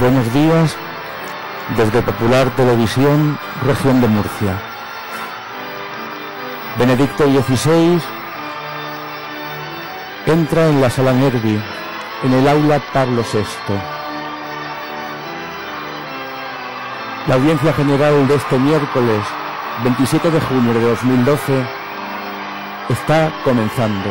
Buenos días desde Popular Televisión, Región de Murcia. Benedicto XVI entra en la Sala Nervi, en el aula Pablo VI. La audiencia general de este miércoles, 27 de junio de 2012, está comenzando.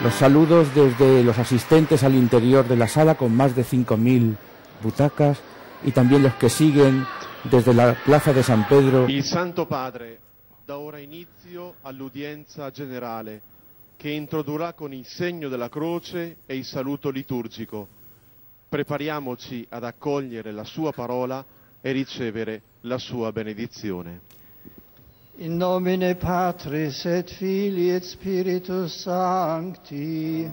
Los saludos desde los asistentes al interior de la sala, con más de 5.000 butacas, y también los que siguen desde la Plaza de San Pedro. Il Santo Padre dà ora inizio all'udienza generale, che introdurrà con il segno della croce e il saluto liturgico. Prepariamoci ad accogliere la sua parola e ricevere la sua benedizione. In nomine Patris et Filii et Spiritus Sancti.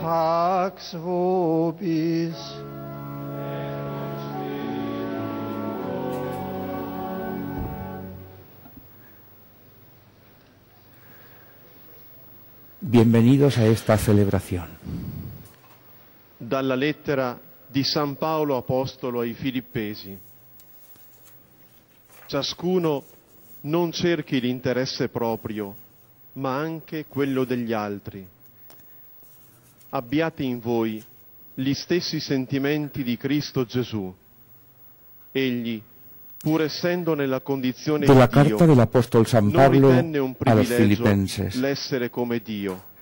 Pax vobis. Bienvenidos a esta celebración. Dalla lettera di San Paolo Apostolo ai Filippesi. Ciascuno non cerchi l'interesse proprio, ma anche quello degli altri. Abbiate in voi gli stessi sentimenti di Cristo Gesù. Egli, pur essendo nella condizione De la di Dio, carta del apóstol San non Pablo ritenne un a los privilegio filipenses. l'essere come Dio.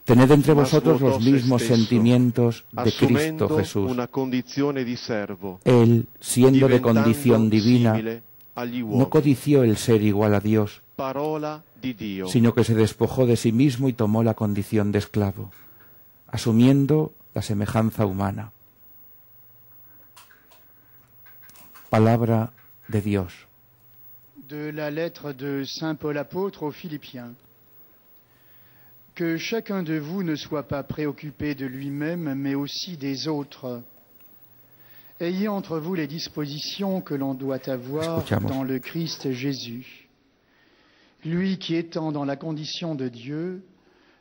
Tened entre Mas vosotros votò los se mismos stesso, sentimientos de Cristo assumendo Jesús. una condizione di servo, Él, siendo de diventando condición divina, simile agli no uomini. codició el ser igual a Dios, Parola di Dio. sino que se despojó de sí mismo y tomó la condición de esclavo, asumiendo la semejanza humana. Palabra de Dios. De la lettre de Saint Paul apôtre aux Philippiens. Que chacun de vous ne soit pas préoccupé de lui-même, mais aussi des autres. Ayez entre vous les dispositions que l'on doit avoir Escuchamos. dans le Christ Jésus. Lui qui, étant dans la condition de Dieu,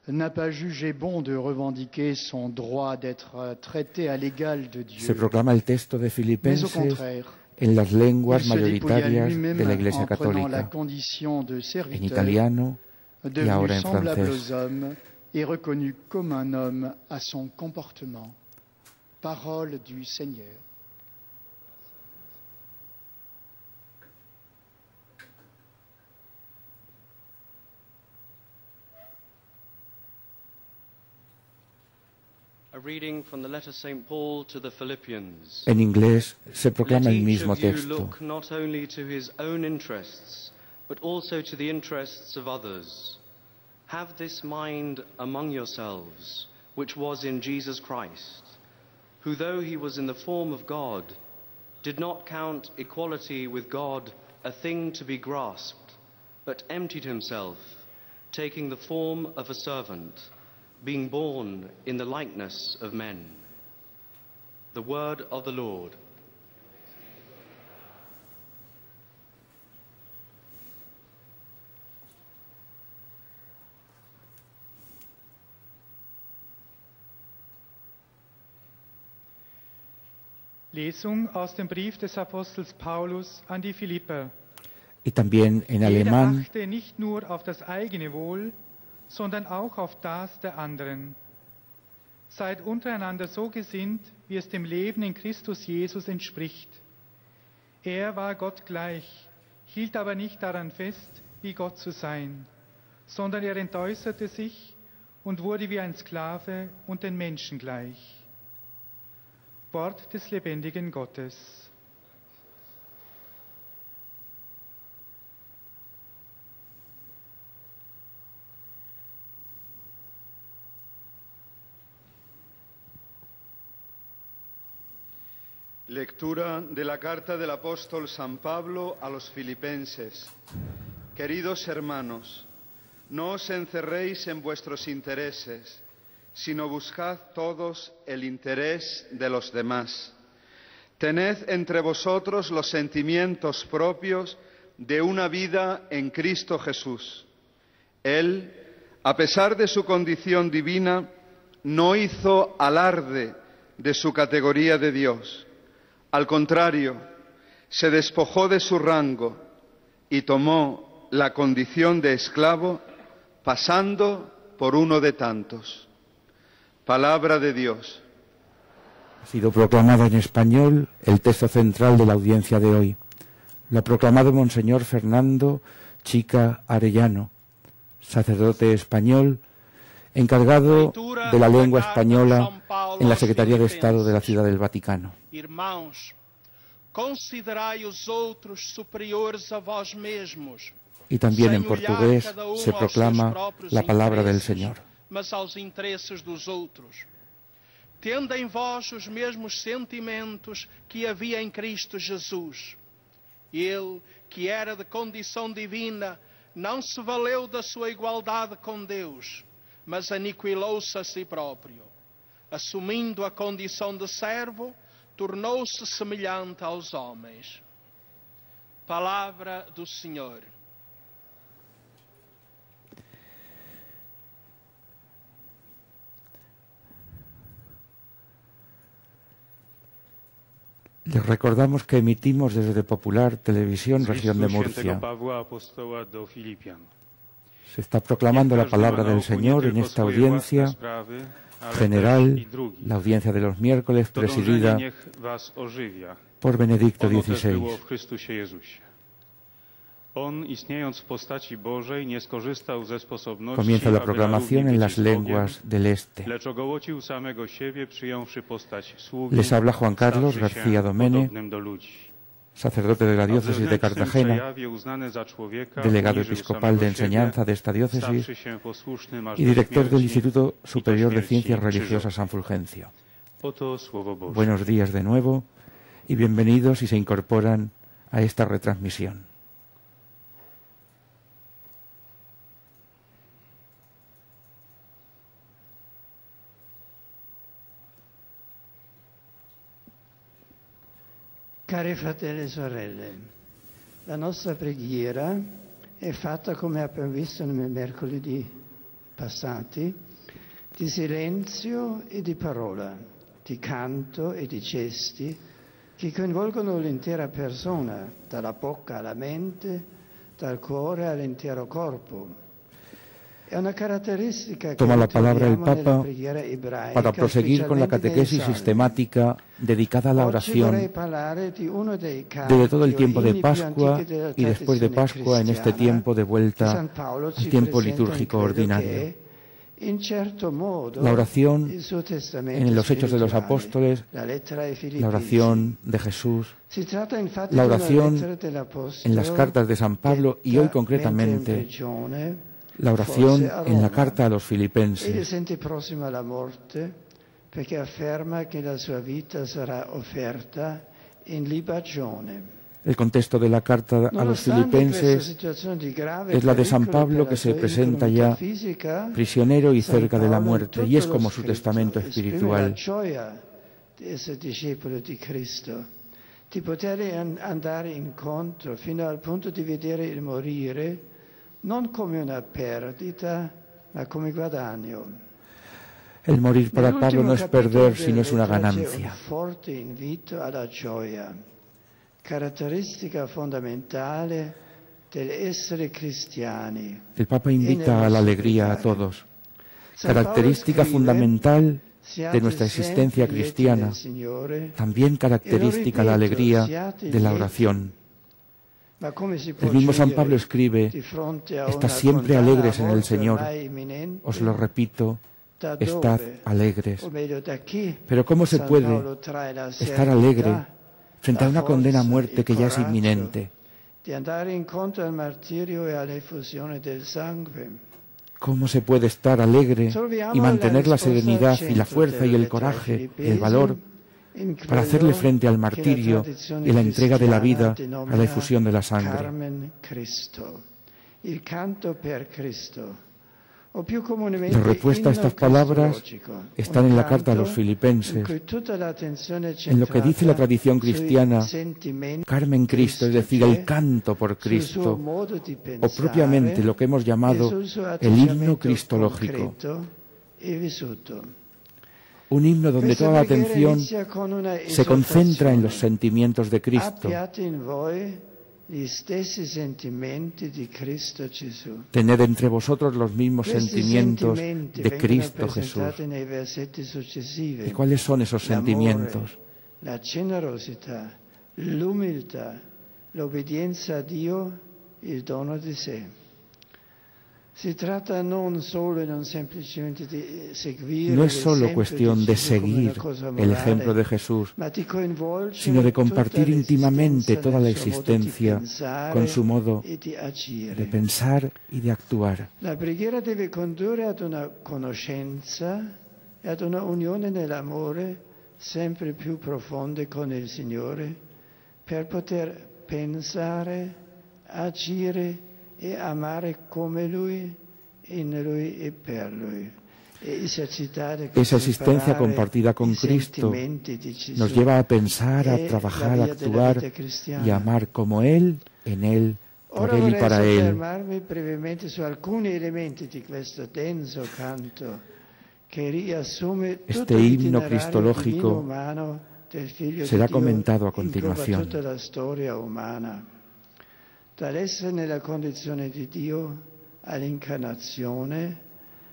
n'a pas jugé bon de revendiquer son droit d'être traité à l'égal de Dieu. Se proclama el texto de Mais au Filipenses contraire, en las lenguas il se dépouilla mayoritarias lui-même de la Iglesia en prenant la Católica, condition de en serviteur, italiano y devenu ahora en semblable francés. aux hommes et reconnu comme un homme à son comportement. Parole du Seigneur. A reading from the letter St. Paul to the Philippians. En inglés se proclama Let el each mismo of you texto. look not only to his own interests, but also to the interests of others. Have this mind among yourselves, which was in Jesus Christ, who, though he was in the form of God, did not count equality with God a thing to be grasped, but emptied himself, taking the form of a servant, being born in the likeness of men. The word of the Lord. Lesung aus dem Brief des Apostels Paulus an die Philipper. Y también en Jeder alemán, achte nicht nur auf das eigene Wohl, sondern auch auf das der anderen. Seid untereinander so gesinnt, wie es dem Leben in Christus Jesus entspricht. Er war Gott gleich, hielt aber nicht daran fest, wie Gott zu sein, sondern er entäußerte sich und wurde wie ein Sklave und den Menschen gleich. Wort des lebendigen Gottes. Lectura de la carta del apóstol San Pablo a los Filipenses. Queridos hermanos, no os encerréis en vuestros intereses, sino buscad todos el interés de los demás. Tened entre vosotros los sentimientos propios de una vida en Cristo Jesús. Él, A pesar de su condición divina, no hizo alarde de su categoría de Dios. Al contrario, se despojó de su rango y tomó la condición de esclavo, pasando por uno de tantos. Palabra de Dios. Ha sido proclamada en español el texto central de la audiencia de hoy. Lo ha proclamado Monseñor Fernando Chica Arellano, sacerdote español, encargado de la lengua española en la Secretaría de Estado de la Ciudad del Vaticano. Irmãos, considerai os outros superiores a vós mesmos. Y también en portugués se proclama la palabra del Señor. Mas aos interesses dos outros. Tende em vós os mesmos sentimentos que havia em Cristo Jesus. Ele, que era de condição divina, não se valeu da sua igualdade com Deus, mas aniquilou-se a si próprio. Assumindo a condição de servo, tornou-se semelhante aos homens. Palavra do Senhor. Les recordamos que emitimos desde Popular Televisión, Región de Murcia. Se está proclamando la palabra del Señor en esta audiencia general, la audiencia de los miércoles, presidida por Benedicto XVI. Comienza la proclamación en las lenguas del Este. Les habla Juan Carlos García Domene, sacerdote de la diócesis de Cartagena, delegado episcopal de enseñanza de esta diócesis y director del Instituto Superior de Ciencias Religiosas San Fulgencio. Buenos días de nuevo y bienvenidos si se incorporan a esta retransmisión. Cari fratelli e sorelle, la nostra preghiera è fatta, come abbiamo visto nei mercoledì passati, di silenzio e di parola, di canto e di gesti che coinvolgono l'intera persona, dalla bocca alla mente, dal cuore all'intero corpo. Toma la palabra el Papa para proseguir con la catequesis sistemática dedicada a la oración desde todo el tiempo de Pascua y después de Pascua en este tiempo de vuelta al tiempo litúrgico ordinario. La oración en los Hechos de los Apóstoles, la oración de Jesús, la oración en las cartas de San Pablo y hoy concretamente la oración en la carta a los Filipenses. El contexto de la carta a los Filipenses es la de San Pablo, que se presenta ya prisionero y cerca de la muerte, y es como su testamento espiritual. Di poter andare incontro fino al punto di vedere il morire non come una perdita, ma come guadagno. El morir para Pablo no es perder, sino es una ganancia. Un forte invito alla gioia, caratteristica fondamentale dell'essere cristiani. El Papa invita a la alegría a todos, característica fundamental de nuestra existencia cristiana, también característica la alegría de la oración. El mismo San Pablo escribe: estad siempre alegres en el Señor. Os lo repito, estad alegres. Pero ¿cómo se puede estar alegre frente a una condena a muerte que ya es inminente? ¿Cómo se puede estar alegre y mantener la serenidad y la fuerza y el coraje y el valor para hacerle frente al martirio y la entrega de la vida a la efusión de la sangre? La respuesta a estas palabras está en la carta a los Filipenses, en lo que dice la tradición cristiana, Carmen Cristo, es decir, el canto por Cristo, o propiamente lo que hemos llamado el himno cristológico. Un himno donde toda la atención se concentra en los sentimientos de Cristo. Tened entre vosotros los mismos sentimientos de Cristo Jesús. ¿Y cuáles son esos sentimientos? La generosità, l'umiltà, l'obbedienza a Dio, il dono di sé. No es solo cuestión de seguir el ejemplo de Jesús, sino de compartir íntimamente toda la existencia con su modo de pensar y de actuar. La preghiera deve condurre ad una conoscenza e ad una unione nell'amore sempre più profonde con il Signore per poter pensare, agire e amare come Lui, in Lui e per Lui. Esa existencia compartida con Cristo nos lleva a pensar, a trabajar, a actuar y a amar como Él, en Él, por Él y para Él. Fermarmi brevemente su alcuni elementi di questo denso canto che riassume este himno cristológico será comentado a continuación. Tutta la storia umana. Dall'essere nella condizione di Dio all'incarnazione,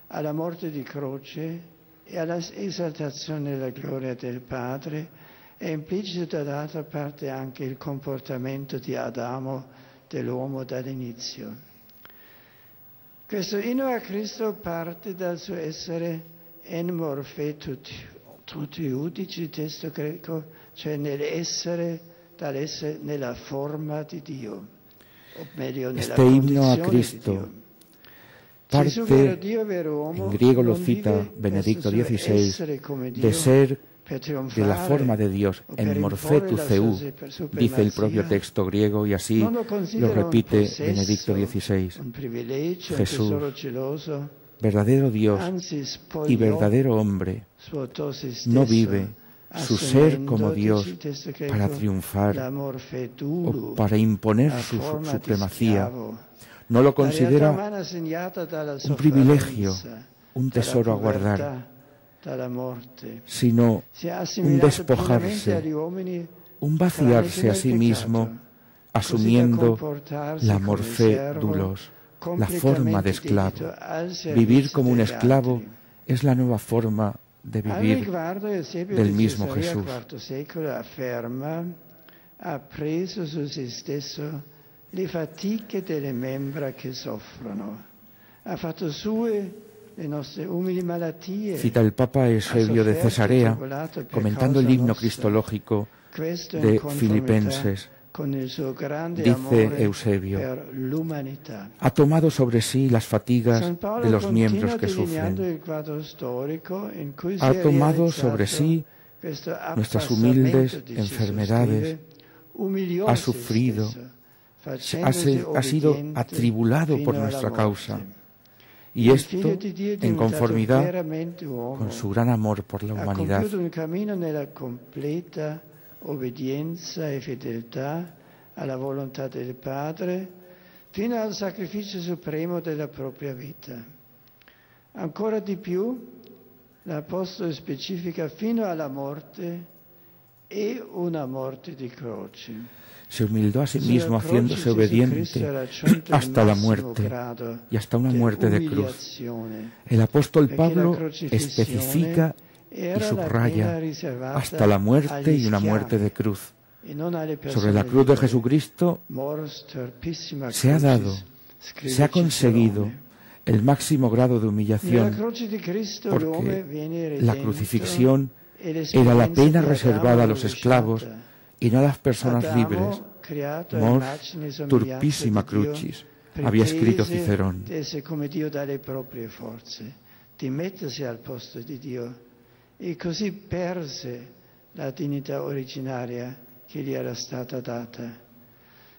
alla morte di croce e all'esaltazione della gloria del Padre, è implicito d'altra parte anche il comportamento di Adamo, dell'uomo dall'inizio. Questo inno a Cristo parte dal suo essere en morphe tutti testo greco, cioè dall'essere nella forma di Dio. Este himno a Cristo parte, en griego lo cita Benedicto XVI, de ser de la forma de Dios, en morphe tu theou, dice el propio texto griego y así lo repite Benedicto XVI. Jesús, verdadero Dios y verdadero hombre, no vive su ser como Dios para triunfar o para imponer su supremacía. No lo considera un privilegio, un tesoro a guardar, sino un despojarse, un vaciarse a sí mismo, asumiendo la morphe doulos, la forma de esclavo. Vivir como un esclavo es la nueva forma de vivir del mismo Jesús. Ha preso su se stesso le fatiche delle membra che soffrono. Ha fatto sue le nostre umili malattie. Cita el Papa Eusebio de Cesarea, comentando el himno cristológico de Filipenses. Dice Eusebio, ha tomado sobre sí las fatigas de los miembros que sufren. Ha tomado sobre sí nuestras humildes enfermedades. Ha sufrido, ha sido atribulado por nuestra causa. Y esto en conformidad con su gran amor por la humanidad. Obbedienza e fedeltà alla volontà del Padre fino al sacrificio supremo della propria vita. Ancora di più, l'Apostolo specifica fino alla morte e una morte di croce. Se humildó a sí mismo haciéndose obediente hasta la muerte y hasta una muerte de cruz. El apóstol Pablo especifica y subraya hasta la muerte y una muerte de cruz. Sobre la cruz de Jesucristo se ha dado, se ha conseguido el máximo grado de humillación, porque la crucifixión era la pena reservada a los esclavos y no a las personas libres. Mors turpissima crucis, había escrito Cicerón. E così perse la dignità originaria che gli era stata data.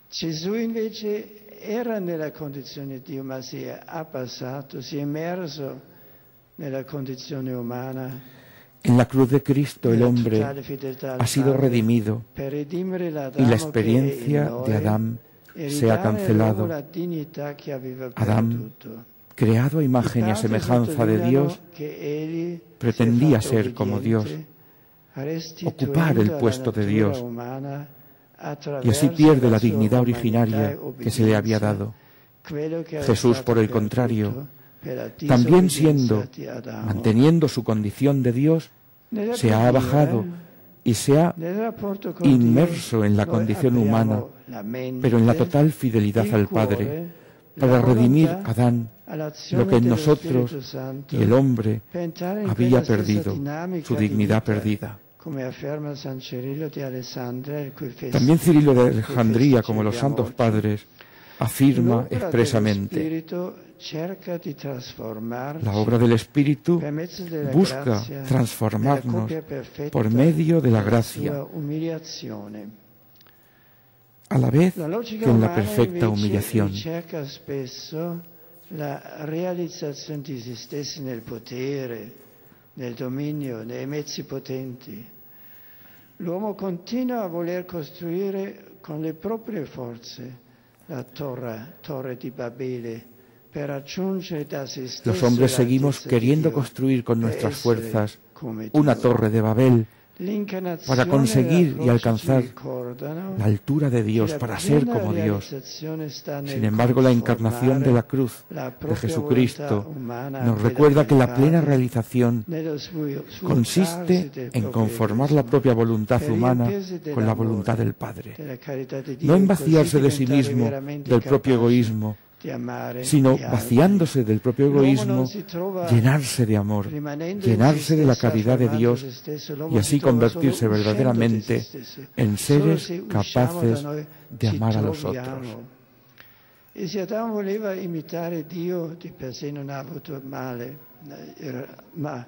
Gesù invece era nella condizione di Dio, ma si è appassato, si è immerso nella condizione umana. En la cruz de Cristo el hombre ha sido redimido y la experiencia de Adán se ha cancelado. Adán, creado a imagen y a semejanza de Dios, pretendía ser como Dios, ocupar el puesto de Dios, y así pierde la dignidad originaria que se le había dado. Jesús, por el contrario, también manteniendo su condición de Dios, se ha bajado y se ha inmerso en la condición humana, pero en la total fidelidad al Padre, para redimir a Adán lo que en nosotros y el hombre había perdido, su dignidad perdida. También Cirilo de Alejandría, como los santos padres, afirma expresamente: la obra del Espíritu busca transformarnos por medio de la gracia, a la vez que en la perfecta humillación. La realizzazione di se stessi nel potere, nel dominio, nei mezzi potenti. L'uomo continua a voler costruire con le proprie forze la torre di Babele per raggiungere da se stesso. Los hombres seguimos queriendo construir con nuestras fuerzas una torre de Babel para conseguir y alcanzar la altura de Dios, para ser como Dios. Sin embargo, la encarnación de la cruz de Jesucristo nos recuerda que la plena realización consiste en conformar la propia voluntad humana con la voluntad del Padre, no en vaciarse de sí mismo, del propio egoísmo, sino vaciándose del propio egoísmo, llenarse de amor, llenarse de la caridad de Dios y así convertirse verdaderamente en seres capaces de amar a los otros. E se Adamo voleva imitare Dio, di per sé non ha avuto male, ma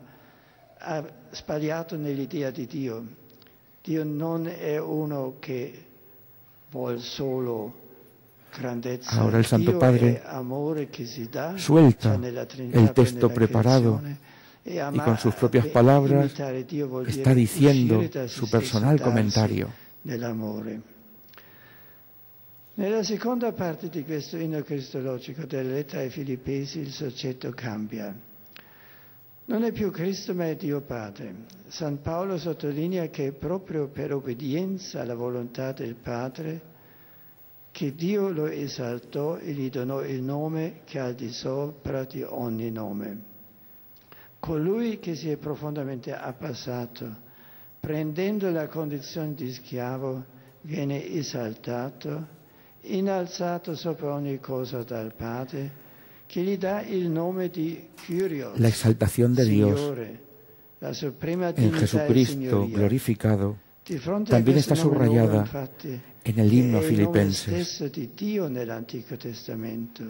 ha sbagliato nell'idea di Dio. Dio non è uno che vuol solo. Ahora el Santo Padre suelta el texto preparado y con sus propias palabras está diciendo su personal comentario. Nella seconda parte di questo inno cristologico della lettera ai Filippesi il soggetto cambia. Non è più Cristo ma è Dio Padre. San Paolo sottolinea che è proprio per obbedienza alla volontà del Padre che Dio lo esaltò e gli donò il nome che è al di sopra di ogni nome. Colui che si è profondamente abbassato, prendendo la condizione di schiavo, viene esaltato, innalzato sopra ogni cosa dal Padre, che gli dà il nome di Kyrios, la exaltación de Dios Signore, la suprema en dignità e Jesucristo signoria. glorificado Di fronte también a está questo nome subrayada nuovo, infatti, en el himno a è il nome Filipenses. stesso di Dio nell'Antico Testamento.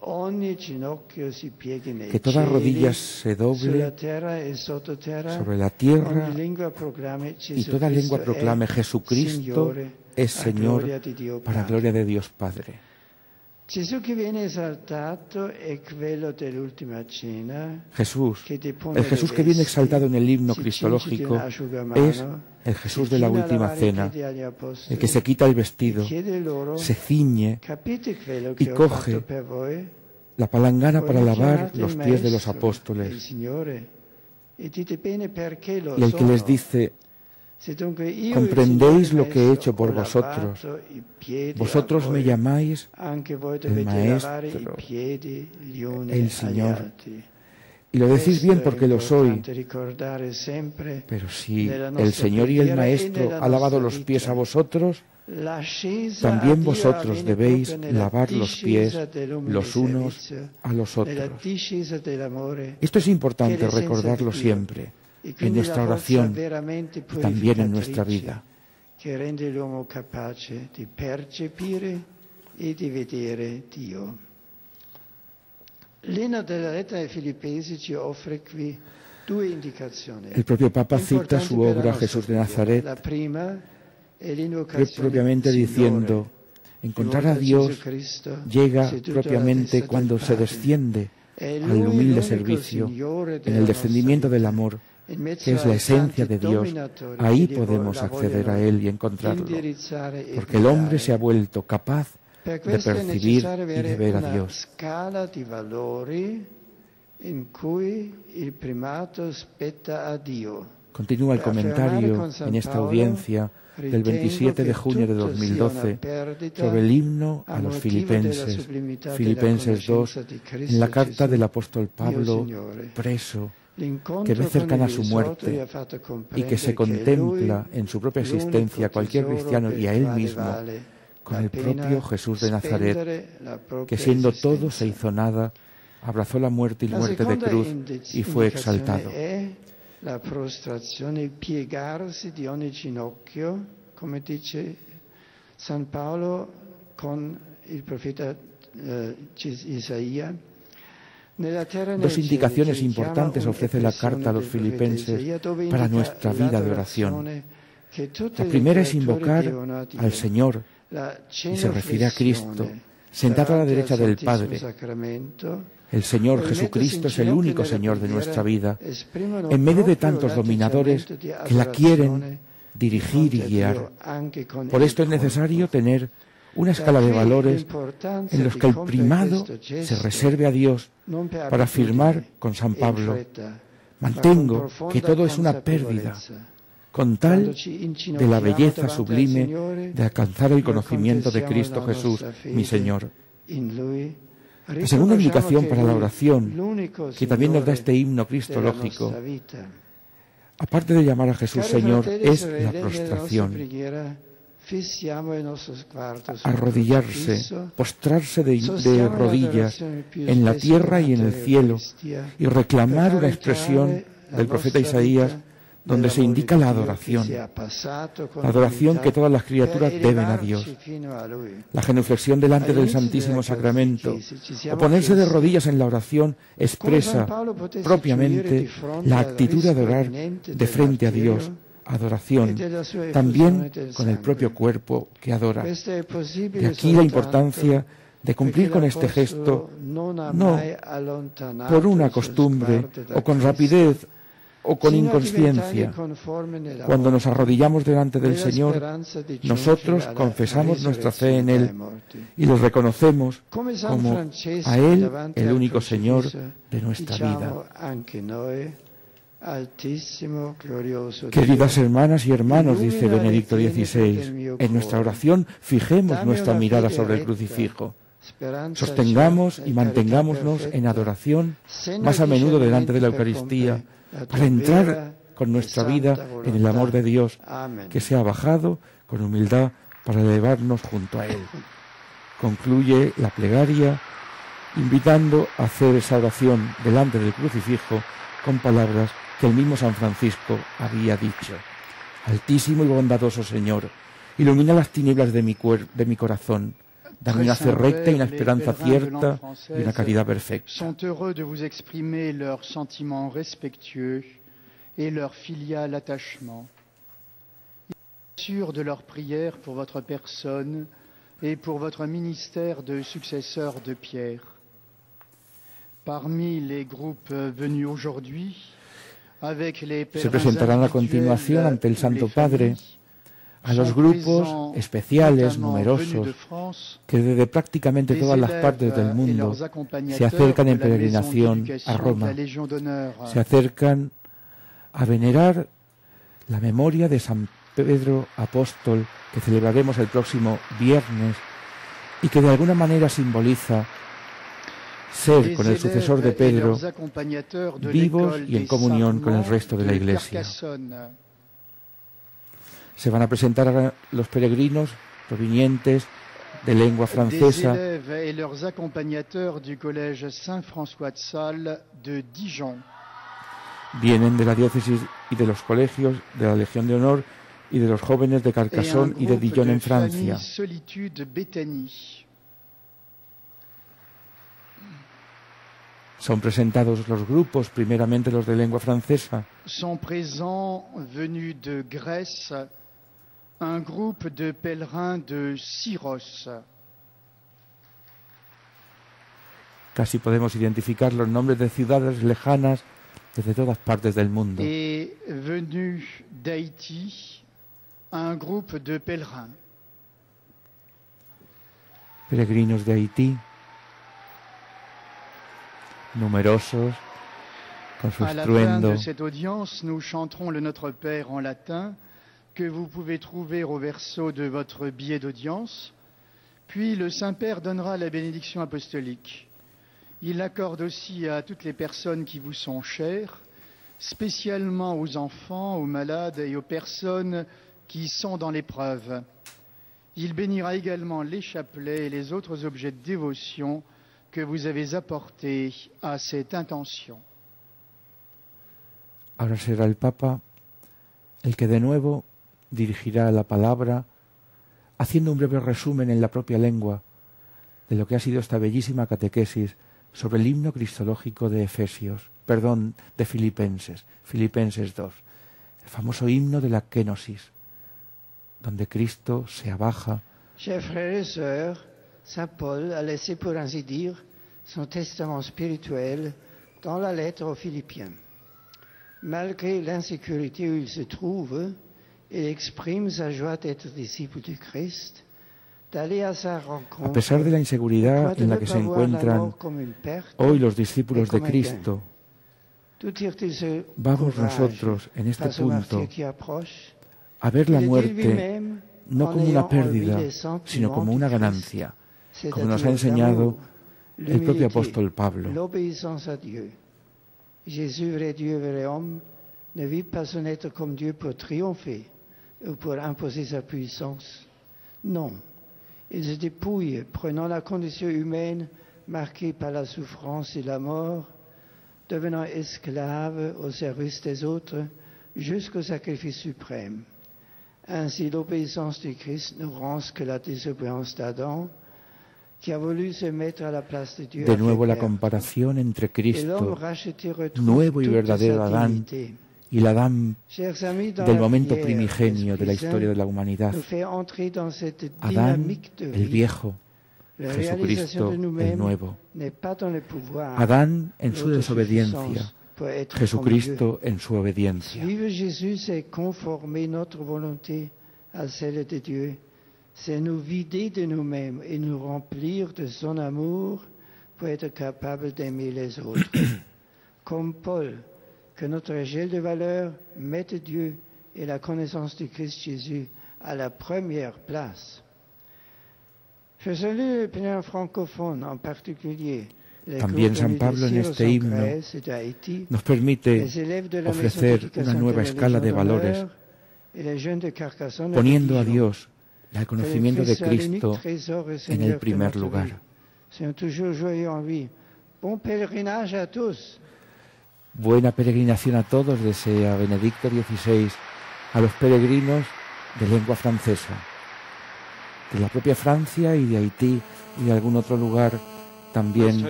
Ogni ginocchio si pieghi nei Que toda cieli, rodilla se doble sulla terra e sottoterra, sobre la tierra ogni lingua proclami y toda lengua proclame Jesucristo es Señor para gloria de Dios Padre. Gesù che viene esaltato è quello dell'ultima cena. Jesús, che depone el Jesús le que viene vesti, exaltado en el himno si cinge di cristológico un asciugamano, es el Jesús si de la china última lavare i cena, piedi agli apostoli, el que se quita el vestido, chiede loro, se ciñe capite quello y che ho coge fatto per voi? la palangana para Voi lavar chiamate los il pies de los Maestro, il apóstoles, Signore, e dite bene perché lo y el que les sono. dice: Se dunque io, comprendéis il lo que he Signore hecho por Maestro, ho vosotros. lavato i piedi Vosotros a me voi, llamáis anche voi el dovete lavare i Maestro, piedi gli uni el agli Signor. altri. Y lo decís Questo bien è porque lo soy, importante ricordare sempre pero si nella el nostra Señor y el preghiera e Maestro nella ha lavado nostra los pies vita. a vosotros, L'ascesa a también Dio vosotros avviene debéis proprio nella lavar los pies discesa dell'umile los unos servizio, a los nella otros. discesa dell'amore, Esto es che è importante l'essenza recordarlo di Dio, siempre, e en quindi nuestra la forza oración veramente y también en nuestra purificatrice vida. che rende l'uomo capace di percepire e di vedere Dio. L'inno della lettera ai Filippesi ci offre qui due indicazioni. El propio Papa cita importanti su per la obra nostra Jesús de preghiera. Nazaret, La prima è l'invocazione propiamente Signore, diciendo: Encontrar a Dios llega propiamente cuando se desciende al humilde servicio, en el descendimiento del amor, que es la esencia de Dios. Ahí podemos acceder a Él y encontrarlo, porque el hombre se ha vuelto capaz de percibir y de ver a Dios. Continúa el comentario en esta audiencia del 27 de junio de 2012 sobre el himno a los filipenses, Filipenses 2, en la carta del apóstol Pablo, preso, que ve cercana su muerte y que se contempla en su propia existencia a cualquier cristiano y a él mismo con el propio Jesús de Nazaret, que siendo todo se hizo nada, abrazó la muerte y la muerte de cruz y fue exaltado. La prostrazione, il piegarsi di ogni ginocchio, come dice San Paolo con il profeta Isaías. Dos indicaciones importantes ofrece la carta a los filipenses para nuestra vida de oración. La primera es invocar al Señor, y se refiere a Cristo, sentado a la derecha del Padre. El Señor Jesucristo es el único Señor de nuestra vida, en medio de tantos dominadores que la quieren dirigir y guiar. Por esto es necesario tener una escala de valores en los que el primado se reserve a Dios para afirmar con San Pablo: mantengo que todo es una pérdida, con tal de la belleza sublime de alcanzar el conocimiento de Cristo Jesús, mi Señor. La segunda indicación para la oración, que también nos da este himno cristológico, aparte de llamar a Jesús Señor, es la prostración. Arrodillarse, postrarse de rodillas en la tierra y en el cielo y reclamar una expresión del profeta Isaías donde se indica la adoración que todas las criaturas deben a Dios. La genuflexión delante del Santísimo Sacramento o ponerse de rodillas en la oración expresa propiamente la actitud de adorar de frente a Dios, adoración, también con el propio cuerpo que adora. De aquí la importancia de cumplir con este gesto, no por una costumbre o con rapidez o con inconsciencia. Cuando nos arrodillamos delante del Señor, nosotros confesamos nuestra fe en Él y lo reconocemos como a Él el único Señor de nuestra vida. Queridas hermanas y hermanos, dice Benedicto XVI, en nuestra oración fijemos nuestra mirada sobre el crucifijo. Sostengamos y mantengámonos en adoración más a menudo delante de la Eucaristía, para entrar con nuestra vida en el amor de Dios, que se ha bajado con humildad para elevarnos junto a Él. Concluye la plegaria invitando a hacer esa oración delante del crucifijo con palabras que el mismo San Francisco había dicho: Altísimo y bondadoso Señor, ilumina las tinieblas de mi corazón, dame una fe recta y una esperanza cierta y una caridad perfecta. Sont heureux de vous exprimer leurs sentiments respectueux et leur filial attachement. Sûrs de leur prière pour votre personne et pour votre ministère de successeur de Pierre. Parmi les groupes venus aujourd'hui, avec les se presentarán a continuación ante el Santo Padre a los grupos especiales, numerosos, que desde prácticamente todas las partes del mundo se acercan en peregrinación a Roma, se acercan a venerar la memoria de San Pedro Apóstol, que celebraremos el próximo viernes y que de alguna manera simboliza ser con el sucesor de Pedro vivos y en comunión con el resto de la Iglesia. Se van a presentar a los peregrinos provenientes de lengua francesa, vienen de la diócesis y de los colegios de la Legión de Honor y de los jóvenes de Carcassonne y de Dijon en Francia. Son presentados los grupos, primeramente los de lengua francesa. Sont présents venus de Grèce un groupe de pèlerins de Syros. Casi podemos identificar los nombres de ciudades lejanas desde todas partes del mundo. Et venu d'Haïti, un groupe de pèlerins. Peregrinos de Haití, numerosos, con su À la fin estruendo. de cette audience, nous chanterons le Notre Père en latin que vous pouvez trouver au verso de votre billet d'audience. Puis le Saint-Père donnera la bénédiction apostolique. Il l'accorde aussi à toutes les personnes qui vous sont chères, spécialement aux enfants, aux malades et aux personnes qui sont dans l'épreuve. Il bénira également les chapelets et les autres objets de dévotion que vous avez apportés à cette intention. Ahora será el Papa el que de nuevo dirigirá la palabra, haciendo un breve resumen en la propia lengua de lo que ha sido esta bellísima catequesis sobre el himno cristológico de de Filipenses 2, el famoso himno de la kénosis, donde Cristo se abaja. Chers frères et sœurs, Saint Paul a laissé, pour ainsi dire, son testament spirituel dans la lettre aux Philippiens. Malgré l'insécurité où il se trouve, il exprime sa joie d'être disciple du Christ, d'aller à sa rencontre. A pesar de la inseguridad en la que se encuentran hoy los discípulos de Cristo, vamos nosotros en este punto a ver la muerte no como una pérdida, sino como una ganancia, como nos ha enseñado el propio apóstol Pablo. Jésus, vrai Dieu, vrai homme, ne vit pas son être comme Dieu pour triompher ou pour imposer sa puissance. Non, il se dépouille, prenant la condition humaine marquée par la souffrance et la mort, devenant esclave au service des autres jusqu'au sacrifice suprême. Ainsi, l'obéissance du Christ ne rend que la désobéissance d'Adam, qui a voulu se mettre à la place de Dieu. De nuevo la comparación entre Cristo, nuevo y verdadero Adán, y el Adán del momento primigenio de la historia de la humanidad. Adán, el viejo, Jesucristo, el nuevo. Adán en su desobediencia, Jesucristo en su obediencia. Suivre Jésus, c'est conformer notre volonté à celle de Dieu. C'est nous vider de nous-mêmes et nous remplir de son amour pour être capables d'aimer les autres. Comme Paul, que notre échelle de valeur mette Dieu et la connaissance du Christ Jésus à la première place. Je salue le pèlerin francophone en particulier. También San Pablo en este himno nos permite ofrecer una nueva escala de valores, poniendo a Dios el conocimiento de Cristo en el primer lugar. Buena peregrinación a todos, desea Benedicto XVI a los peregrinos de lengua francesa, de la propia Francia y de Haití y de algún otro lugar también.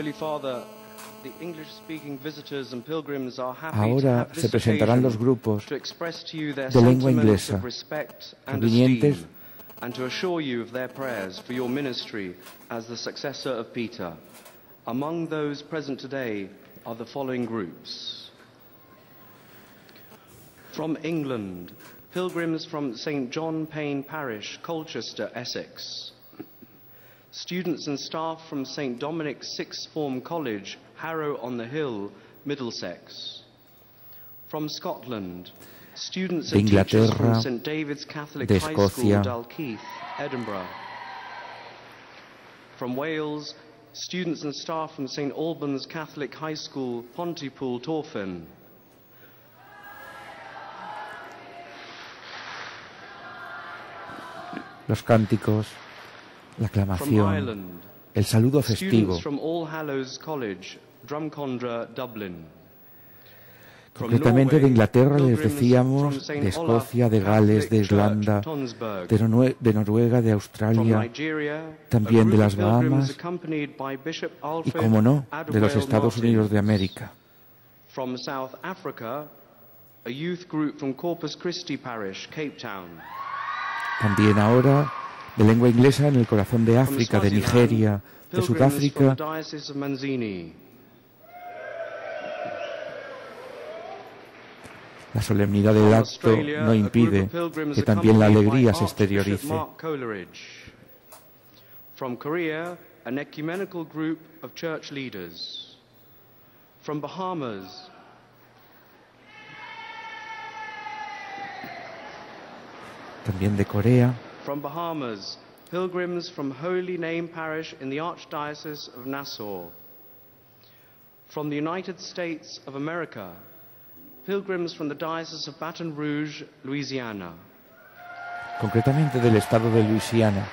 Ahora se presentarán los grupos de lengua inglesa provenientes and to assure you of their prayers for your ministry as the successor of Peter. Among those present today are the following groups. From England, pilgrims from St. John Payne Parish, Colchester, Essex. Students and staff from St. Dominic's Sixth Form College, Harrow-on-the-Hill, Middlesex. From Scotland, students de and teachers from Inglaterra, St. David's Catholic de High School, Escocia, Dalkeith, Edinburgh. From Wales, students and staff from St. Albans Catholic High School, Pontypool, Torfin. los cánticos, la From aclamación, Ireland, el saludo festivo. students from All Hallows College, Drumcondra, Dublin. From Concretamente de Norway, Inglaterra les pilgrims decíamos, from de St. Escocia, Olaf de Gales, de Catholic Irlanda, Church, Tonsberg. de Noruega, de From Australia, Nigeria, también a de group las of pilgrims Bahamas accompanied by Bishop y, Alfred como no, de los Adwell Estados Unidos de Martins. América. From South Africa, a youth group from Corpus Christi Parish, Cape Town. También ahora de lengua inglesa en el corazón de África, de Nigeria, de Sudáfrica. La solemnidad del acto no impide que también la alegría se exteriorice. From Korea, an ecumenical group of church leaders. From Bahamas, también de Corea. From Bahamas, pilgrims from Holy Name Parish in the Archdiocese of Nassau. From the United States of America, pilgrims from the Diocese of Baton Rouge, Louisiana. Concretamente del estado de Luisiana.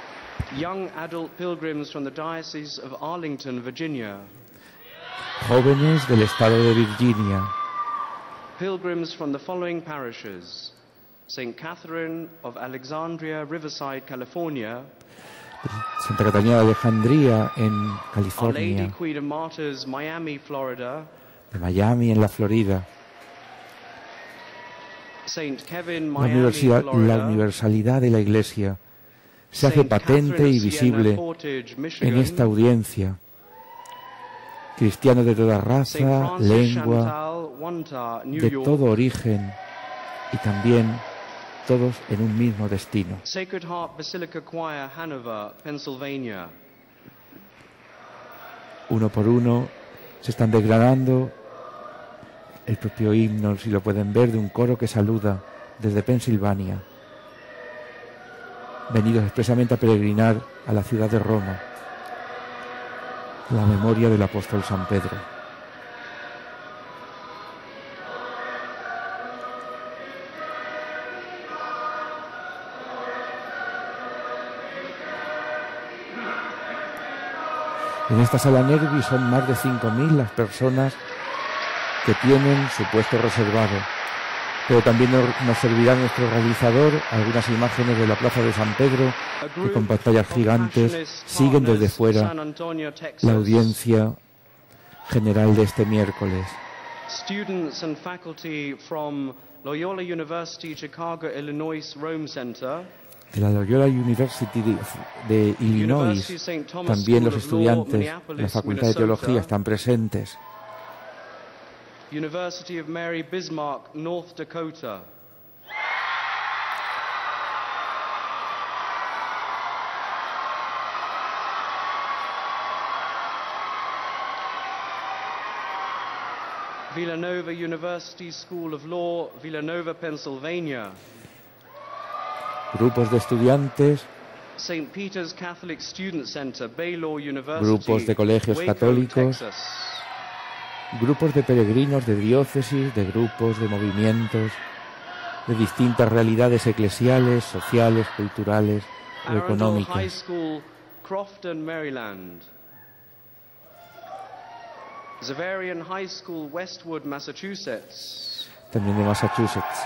Young adult pilgrims from the Diocese of Arlington, Virginia. Jóvenes del estado de Virginia. Pilgrims from the following parishes: St. Catherine of Alexandria, Riverside, California. Santa Catalina de Alejandría en Our California. Lady Queen of Martyrs, Miami, Florida. De Miami en la Florida. St. Kevin, La Miami, Florida. universalidad de la Iglesia se hace patente y visible en esta audiencia. Cristianos de toda raza, lengua, de todo origen y también todos en un mismo destino. Sacred Heart Basilica Choir, Hanover, Pennsylvania. Uno por uno se están declarando el propio himno, si lo pueden ver, de un coro que saluda desde Pensilvania, venidos expresamente a peregrinar a la ciudad de Roma, la memoria del apóstol San Pedro. En esta sala Nervi son más de 5.000 las personas que tienen su puesto reservado, pero también nos servirá nuestro realizador algunas imágenes de la plaza de San Pedro que con pantallas gigantes siguen desde fuera la audiencia general de este miércoles. Students and faculty from Loyola University, Chicago, Illinois, Rome Center. De la Loyola University de Illinois, también los estudiantes de la Facultad de Teología están presentes. University of Mary Bismarck, North Dakota. Villanova University School of Law, Villanova, Pennsylvania. Grupos de estudiantes, St. Peter's Catholic Student Center, Baylor University, grupos de colegios Waco, católicos, Texas. grupos de peregrinos de diócesis, de grupos, de movimientos, de distintas realidades eclesiales, sociales, culturales o Arundel High económicas. School, Crofton, Maryland. Zavarian High School, Westwood, Massachusetts. También de Massachusetts.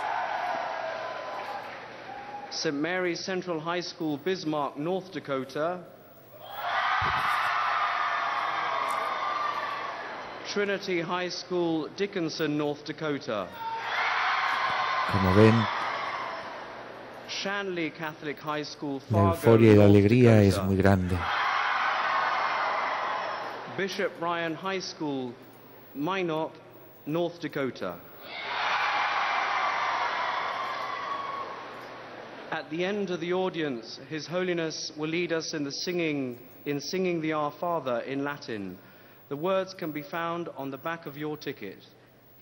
St. Mary's Central High School, Bismarck, North Dakota. Trinity High School, Dickinson, North Dakota. Como ven, Shanley Catholic High School, la Fargo, euforia y la North alegría Dakota. es muy grande. Bishop Ryan High School, Minot, North Dakota. At the end of the audience, His Holiness will lead us in singing the Our Father in Latin. The words can be found on the back of your ticket.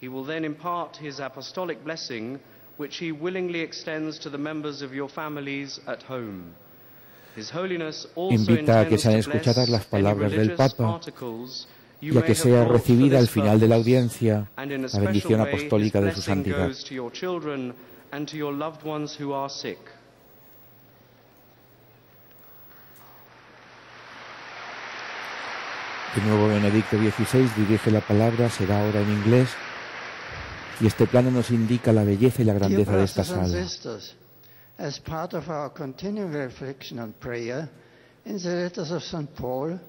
He will then impart his apostolic blessing, which he willingly extends to the members of your families at home. His Holiness also Invita a que intends sean to escuchadas bless las any palabras del religious Papa articles you y a may que have sea brought for recibida al this final de la purpose. audiencia And in a la special bendición way, apostólica his de su blessing santidad. goes to your children and to your loved ones who are sick. De nuevo Benedicto XVI dirige la palabra, será ahora en inglés, y este plano nos indica la belleza y la grandeza de esta sala. As part of our continuing reflection on prayer in the letters of St. Paul,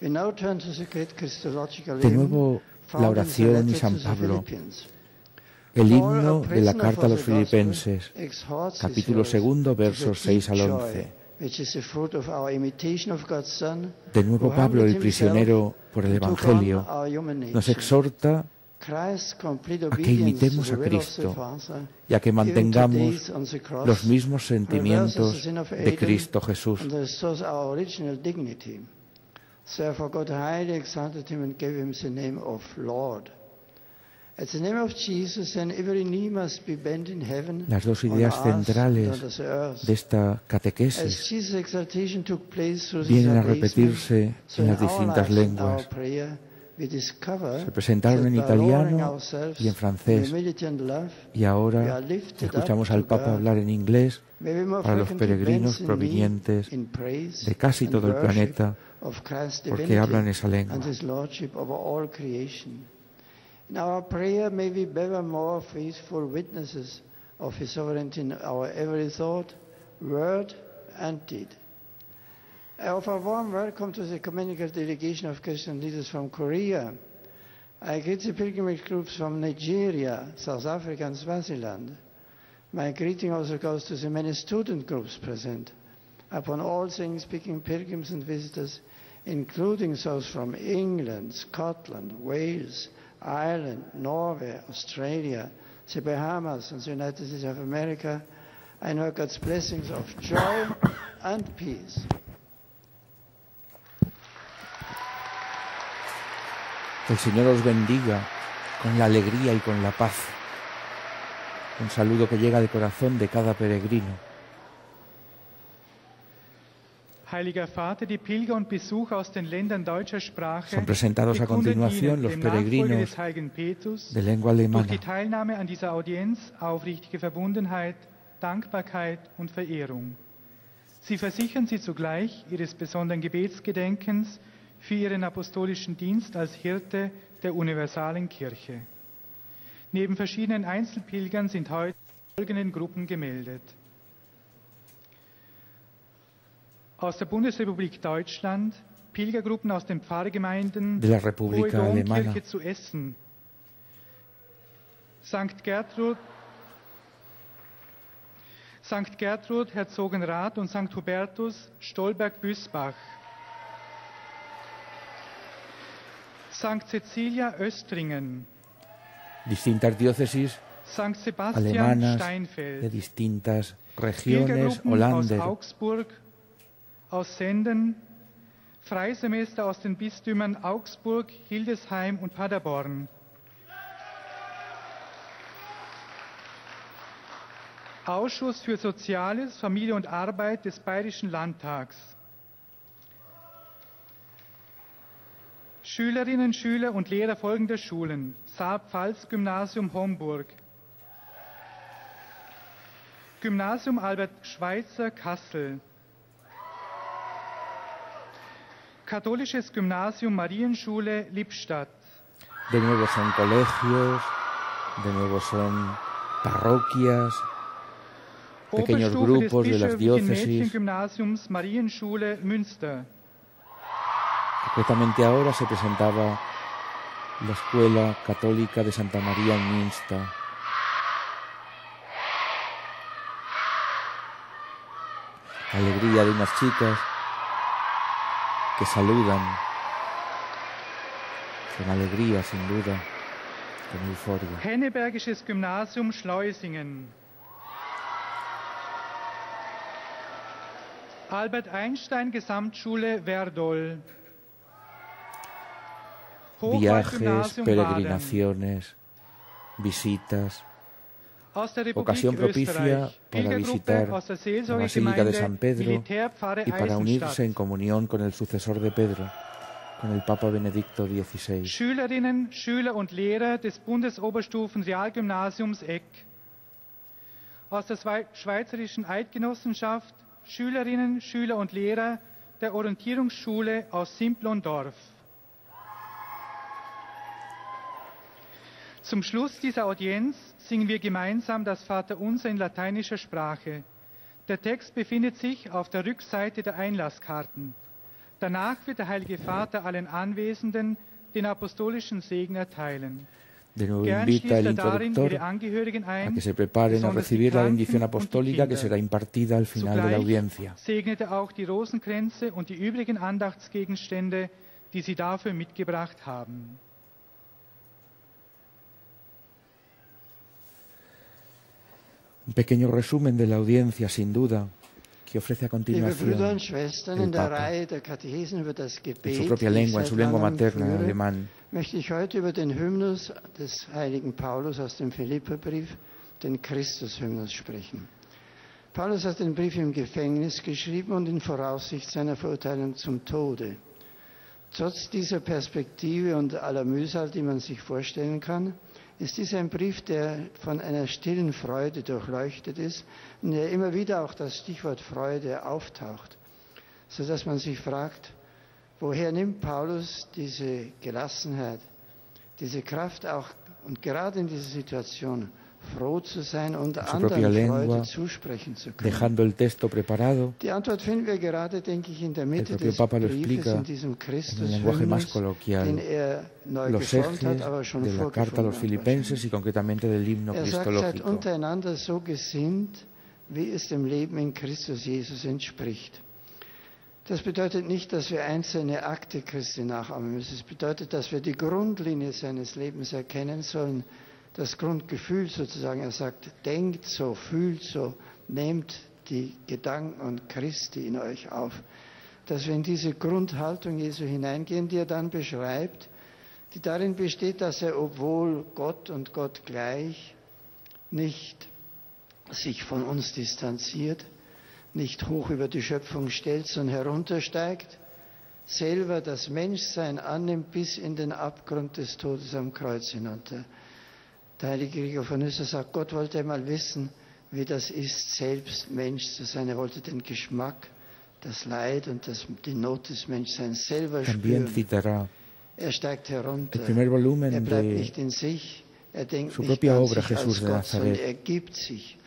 we now turn to the great Christological De hymn nuevo la found in the oración y letter San to the Pablo, Philippians. el Paul, himno a de la prisoner carta a for los the gospel, Filipenses, exhorts his capítulo hearers 2, to versos the deep 6 al joy 11. De nuevo Pablo, el prisionero por el Evangelio, nos exhorta a que imitemos a Cristo y a que mantengamos los mismos sentimientos de Cristo Jesús. Las dos ideas centrales de esta catequesis vienen a repetirse en las distintas lenguas. Se presentaron en italiano y en francés, y ahora escuchamos al Papa hablar en inglés para los peregrinos provenientes de casi todo el planeta, porque hablan esa lengua. In our prayer, may we bear more faithful witnesses of His sovereignty in our every thought, word, and deed. I offer a warm welcome to the ecumenical delegation of Christian leaders from Korea. I greet the pilgrimage groups from Nigeria, South Africa, and Swaziland. My greeting also goes to the many student groups present. Upon all English-speaking pilgrims and visitors, including those from England, Scotland, Wales, Ireland, Norway, Australia, the Bahamas, and the United States of America, I know God's blessings of joy and peace. Que el Señor os bendiga con la alegría y con la paz. Un saludo que llega del corazón de cada peregrino. Heiliger Vater, die Pilger und Besucher aus den Ländern deutscher Sprache Son presentados a continuación los peregrinos de lengua alemana. Durch die Teilnahme an dieser Audienz aufrichtige Verbundenheit, Dankbarkeit und Verehrung. Sie versichern sie zugleich ihres besonderen Gebetsgedenkens für ihren apostolischen Dienst als Hirte der universalen Kirche. Neben verschiedenen Einzelpilgern sind heute folgende Gruppen gemeldet. Aus der Bundesrepublik Deutschland, Pilgergruppen aus den Pfarrgemeinden Hohe Domkirche zu Essen, St. Gertrud, Herzogenrath und St. Hubertus, Stolberg-Büßbach, St. Cecilia, Östringen, distintas diócesis St. Sebastian, alemanas Steinfeld, de distintas regiones, aus Augsburg, aus Senden, Freisemester aus den Bistümern Augsburg, Hildesheim und Paderborn. Ausschuss für Soziales, Familie und Arbeit des Bayerischen Landtags. Schülerinnen, Schüler und Lehrer folgender Schulen: Saar-Pfalz-Gymnasium Homburg, Gymnasium Albert Schweitzer Kassel, Katholisches Gymnasium Marienschule Lippstadt. De nuevo son colegios, de nuevo son parroquias, pequeños grupos de las diócesis. Mädchengymnasiums Marienschule Münster. Concretamente ahora se presentaba la Escuela Católica de Santa María en Münster. La alegría de unas chicas que saludan con alegría, sin duda, con euforia. Hennebergisches Gymnasium Schleusingen. Albert Einstein Gesamtschule Werdol. Viajes, peregrinaciones, visitas, ocasión propicia para visitar la Basílica de San Pedro y para unirse en comunión con el sucesor de Pedro, con el Papa Benedicto XVI. Schülerinnen, Schüler und Lehrer des Bundesoberstufen-Realgymnasiums Eck. Aus der Schweizerischen Eidgenossenschaft, Schülerinnen, Schüler und Lehrer der Orientierungsschule aus Simplon-Dorf. Zum Schluss dieser Audienz singen wir gemeinsam das Vaterunser in lateinischer Sprache. Der Text befindet sich auf der Rückseite der Einlasskarten. Danach wird der Heilige Vater allen Anwesenden den apostolischen Segen erteilen. De nuevo invita el introductor a que se preparen a recibir la bendición apostólica que será impartida al final de la audiencia. Segnete auch die Rosenkränze und die übrigen Andachtsgegenstände, die Sie dafür mitgebracht haben. Un pequeño resumen de la audiencia, sin duda, que ofrece a continuación el Papa en su propia lengua, en su lengua materna, en alemán. Möchte ich heute über den Hymnus des heiligen Paulus aus dem Philipperbrief, den Christus-Hymnus, sprechen. Paulus hat den Brief im Gefängnis geschrieben und in Voraussicht seiner Verurteilung zum Tode. Trotz dieser Perspektive und aller Mühsal, die man sich vorstellen kann, ist dies ein Brief, der von einer stillen Freude durchleuchtet ist und der immer wieder auch das Stichwort Freude auftaucht, sodass man sich fragt, woher nimmt Paulus diese Gelassenheit, diese Kraft auch und gerade in dieser Situation froh zu sein und anderen Freude zusprechen zu können. Dejando el texto preparado, Die Antwort finden wir gerade, denke ich, in der Mitte des Papa lo Briefes, explica in diesem en el lenguaje más Christus-Hymnus, coloquial, den neu los geformt hat, ejes aber schon de la carta a los vorgefunden hat. filipenses y concretamente del himno Sagt, seid cristológico. untereinander so gesinnt, wie es dem Leben in Christus Jesus entspricht. Das bedeutet nicht, dass wir einzelne Akte Christi nachahmen müssen. Es bedeutet, dass wir die Grundlinie seines Lebens erkennen sollen, das Grundgefühl sozusagen. Er sagt, denkt so, fühlt so, nehmt die Gedanken und Christi in euch auf. Dass wir in diese Grundhaltung Jesu hineingehen, die er dann beschreibt, die darin besteht, dass er, obwohl Gott und Gott gleich, nicht sich von uns distanziert, nicht hoch über die Schöpfung stellt, sondern heruntersteigt, selber das Menschsein annimmt bis in den Abgrund des Todes am Kreuz hinunter. Der heilige Gregor von Nyssa sagt, Gott wollte einmal wissen, wie das ist, selbst Mensch zu sein. Er wollte den Geschmack, das Leid und die Not des Menschseins selber También spüren. citará Er steigt herunter. el primer volumen Er bleibt de nicht in sich. Er denkt su nicht propia an obra, sich als Jesús de Gott, sondern Nazaret. er gibt sich.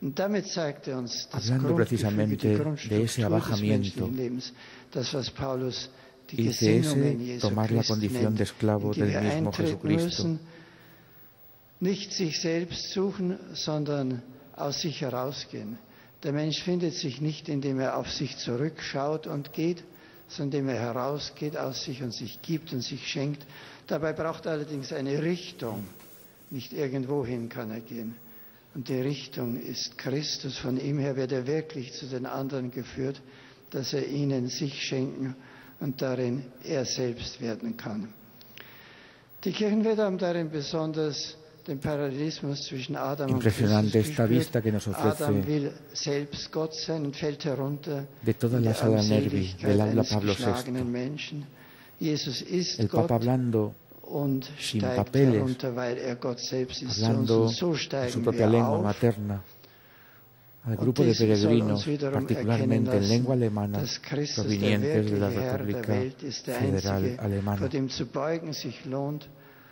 Und damit zeigt er uns das Hablando Grundgefüge, precisamente die de ese Grundstruktur des abajamiento, menschlichen Lebens. Das, was Paulus die y de Gesinnungen ese Jesu tomar la Christi condición nennt, de esclavo in die del wir mismo eintreten Jesucristo. müssen, nicht sich selbst suchen, sondern aus sich herausgehen. Der Mensch findet sich nicht, indem er auf sich zurückschaut und geht, sondern indem er herausgeht aus sich und sich gibt und sich schenkt. Dabei braucht er allerdings eine Richtung. Nicht irgendwohin kann er gehen. Und die Richtung ist Christus. Von ihm her wird er wirklich zu den anderen geführt, dass er ihnen sich schenken und darin er selbst werden kann. Die Kirchenväter haben darin besonders den Parallelismus zwischen Adam und Christus Impresionante esta gespürt. vista que nos Adam ofrece will selbst Gott sein und fällt herunter de toda in la die sala Nervi Armseligkeit del aula eines Pablo geschlagenen VI. Menschen. Jesus ist El Papa Gott hablando und sin steigt papeles, herunter, weil er Gott selbst ist zu uns. hablando Und so en su steigen propia wir lengua auf. materna, al Und grupo de dies soll uns peregrinos, wiederum erkennen particularmente en lassen, lengua alemana, dass Christus der provenientes de la wirkliche Herr der República Welt ist, der Federal Einzige, Alemana. vor dem zu beugen sich lohnt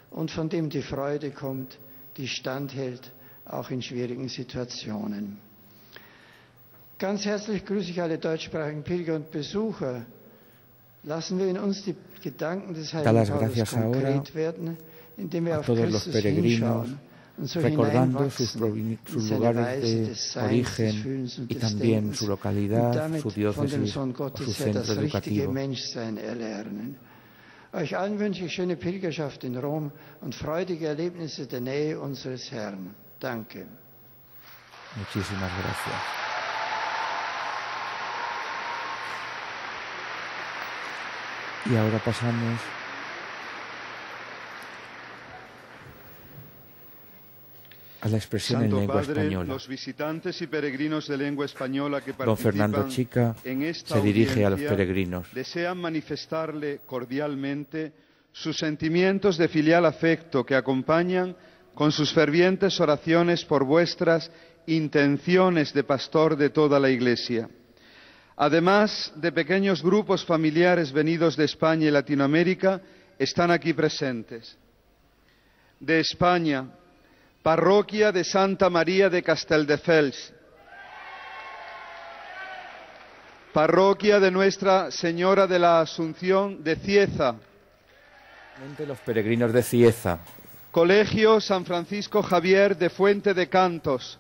und von dem die Freude kommt, die standhält, auch in schwierigen Situationen. Ganz herzlich grüße ich alle deutschsprachigen Pilger und Besucher. Lassen wir in uns die Gedanken des Da heiligen las Paulus gracias ahora konkret werden, indem wir a auf todos los Christus peregrinos, hinschauen und so recordando sus hineinwachsen sus in seine lugares Weise de des Seins, des origen Fühlens und y des también Denkens su und localidad, damit su von dem diócesis Sohn o su Gottes her centro das richtige educativo. Menschsein erlernen. Euch allen wünsche ich schöne Pilgerschaft in Rom und freudige Erlebnisse der Nähe unseres Herrn. Danke. Muchísimas gracias. Y ahora pasamos a la expresión en Santo lengua Padre, española. los visitantes y peregrinos de lengua española que Don Fernando participan Chica en esta se dirige a los audiencia peregrinos. desean manifestarle cordialmente sus sentimientos de filial afecto que acompañan con sus fervientes oraciones por vuestras intenciones de pastor de toda la Iglesia. Además de pequeños grupos familiares venidos de España y Latinoamérica, están aquí presentes. De España, Parroquia de Santa María de Casteldefels, Parroquia de Nuestra Señora de la Asunción de Cieza, Los peregrinos de Cieza, Colegio San Francisco Javier de Fuente de Cantos,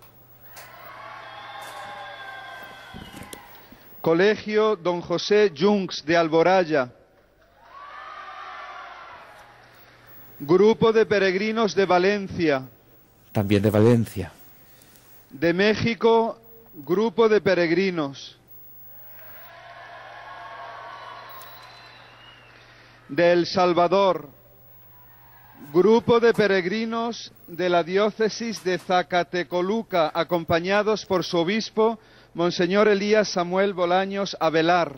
Colegio Don José Juncs de Alboraya, Grupo de Peregrinos de Valencia, también de Valencia, de México, Grupo de Peregrinos, de El Salvador, Grupo de Peregrinos de la Diócesis de Zacatecoluca, acompañados por su obispo, Monseñor Elías Samuel Bolaños Avelar.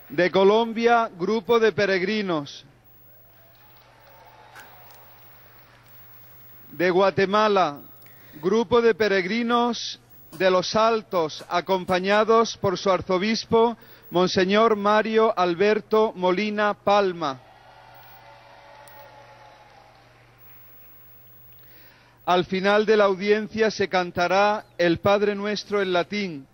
De Colombia, Grupo de Peregrinos. De Guatemala, Grupo de Peregrinos de los Altos, acompañados por su arzobispo, Monseñor Mario Alberto Molina Palma. Al final de la audiencia se cantará el Padre Nuestro en latín,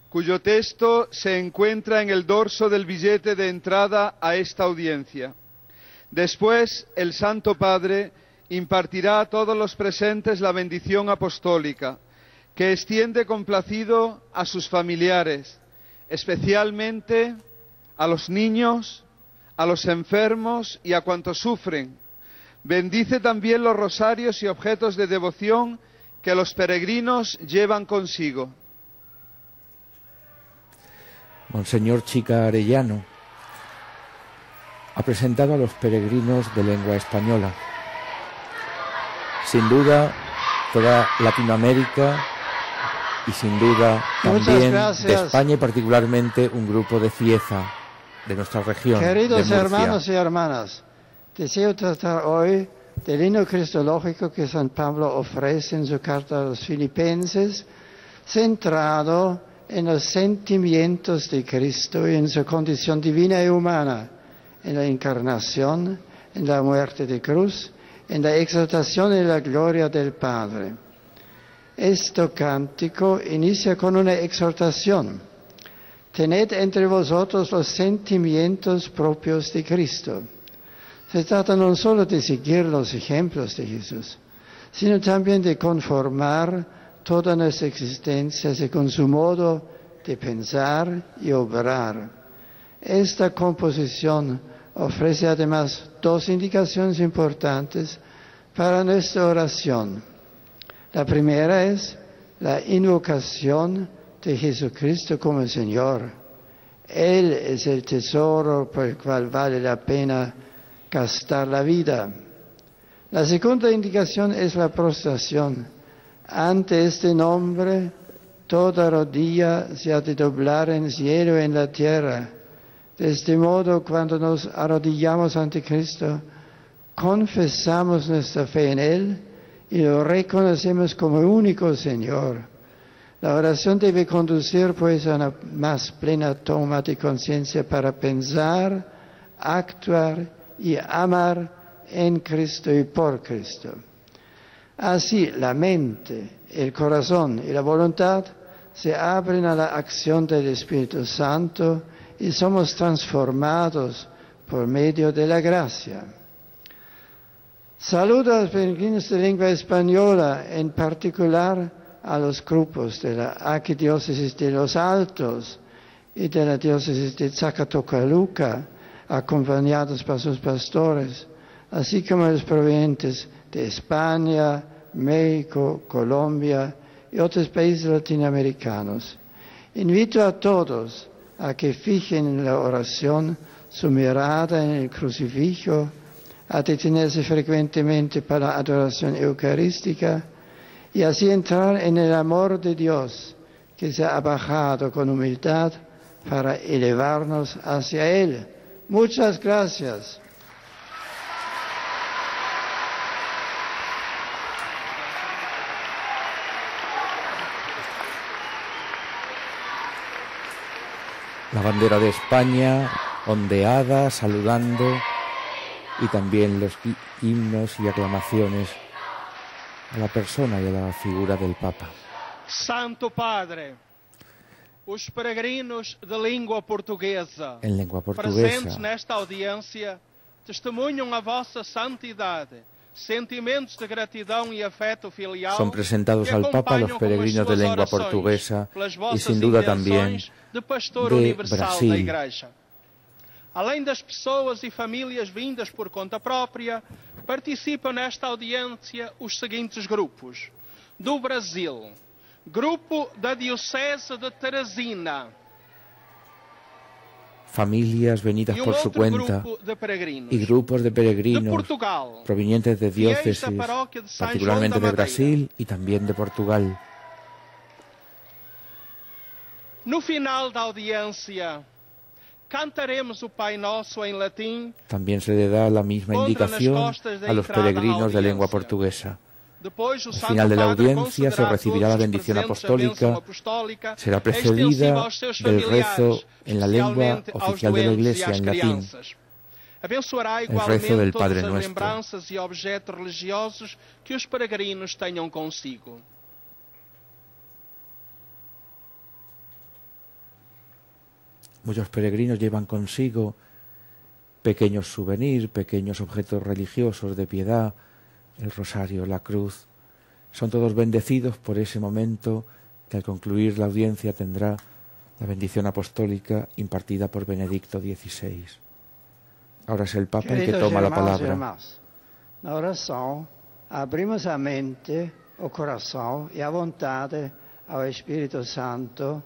cuyo texto se encuentra en el dorso del billete de entrada a esta audiencia. Después, el Santo Padre impartirá a todos los presentes la bendición apostólica, que extiende complacido a sus familiares, especialmente a los niños, a los enfermos y a cuantos sufren. Bendice también los rosarios y objetos de devoción que los peregrinos llevan consigo. Monseñor Chica Arellano ha presentado a los peregrinos de lengua española. Sin duda, toda Latinoamérica y sin duda también de España y particularmente un grupo de Cieza, de nuestra región. Queridos de Murcia. hermanos y hermanas, deseo tratar hoy del himno cristológico que San Pablo ofrece en su carta a los Filipenses, centrado en los sentimientos de Cristo y en su condición divina y humana, en la encarnación, en la muerte de cruz, en la exaltación y la gloria del Padre. Este cántico inicia con una exhortación. Tened entre vosotros los sentimientos propios de Cristo. Se trata no solo de seguir los ejemplos de Jesús, sino también de conformar toda nuestra existencia con su modo de pensar y obrar. Esta composición ofrece además dos indicaciones importantes para nuestra oración. La primera es la invocación de Jesucristo como Señor. Él es el tesoro por el cual vale la pena gastar la vida. La segunda indicación es la prostración. Ante este nombre, toda rodilla se ha de doblar en el cielo y en la tierra. De este modo, cuando nos arrodillamos ante Cristo, confesamos nuestra fe en Él y lo reconocemos como único Señor. La oración debe conducir pues a una más plena toma de conciencia para pensar, actuar y amar en Cristo y por Cristo. Así la mente, el corazón y la voluntad se abren a la acción del Espíritu Santo y somos transformados por medio de la gracia. Saludo a los peregrinos de lengua española, en particular a los grupos de la Arquidiócesis de los Altos y de la Diócesis de Zacatecoluca, acompañados por sus pastores, así como los provenientes de España, México, Colombia y otros países latinoamericanos. Invito a todos a que fijen en la oración su mirada en el crucifijo, a detenerse frecuentemente para la adoración eucarística y así entrar en el amor de Dios que se ha bajado con humildad para elevarnos hacia Él. Muchas gracias. La bandera de España ondeada, saludando, y también los himnos y aclamaciones a la persona y a la figura del Papa. Santo Padre, os peregrinos de língua portuguesa, En lengua presentes portuguesa, nesta audiência, testemunham a vossa santidade, sentimentos de gratidão e afeto filial. Son presentados al Papa los peregrinos de lengua portuguesa y sin duda también de pastor de universal da Brasil. Igreja. Além das pessoas e famílias vindas por conta própria, participam nesta audiência os seguintes grupos. Do Brasil, Grupo da Diocese de Teresina. Familias venidas por su cuenta y grupos de peregrinos provenientes de diócesis, particularmente de Brasil y también de Portugal. No final da audiência, cantaremos o Pai Nosso em latim. También se le da la misma indicación a los peregrinos de lengua portuguesa. Al final de la audiencia se recibirá la bendición apostólica, será precedida del rezo en la lengua oficial de la Iglesia, en latín, Abençoará el rezo igualmente del todas Padre as Nuestro. lembranças e objetos religiosos que os peregrinos tenham consigo. Muchos peregrinos llevan consigo pequeños souvenirs, pequeños objetos religiosos de piedad, el rosario, la cruz. Son todos bendecidos por ese momento que al concluir la audiencia tendrá la bendición apostólica impartida por Benedicto XVI. Ahora es el Papa el que toma la palabra. Na oração, abrimos a mente, o coração e a vontade ao Espírito Santo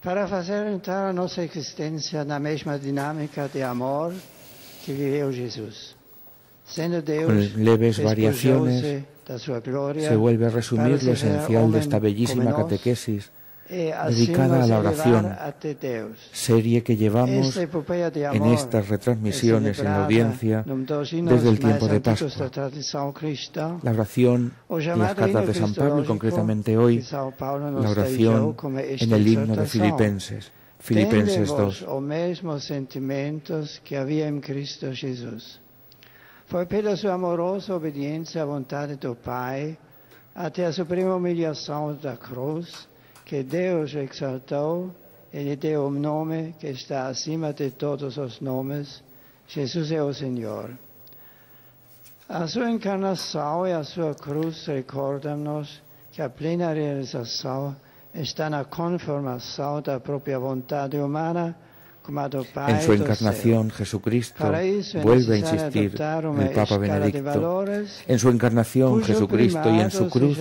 para fazer entrar a nossa existência na mesma dinâmica de amor que viveu Jesus. Sendo Deus, Con leves variaciones da sua glória, se vuelve a resumir lo esencial de esta bellísima catequesis dedicada a la oración, serie que llevamos en estas retransmisiones en la audiencia desde el tiempo de Pascua. La oración en las cartas de San Pablo y concretamente hoy la oración en el himno de Filipenses, Filipenses 2. os mesmos sentimentos que havia em Cristo Jesus. Foi pela sua amorosa obediência à vontade do Pai, até a suprema humilhação da cruz, que Deus o exaltou e lhe deu um nome que está acima de todos os nomes, Jesus é o Senhor. A sua encarnação e a sua cruz recordam-nos que a plena realização está na conformação da própria vontade humana. En su encarnación, Jesucristo, vuelve a insistir el Papa Benedicto, en su encarnación, Jesucristo, y en su cruz,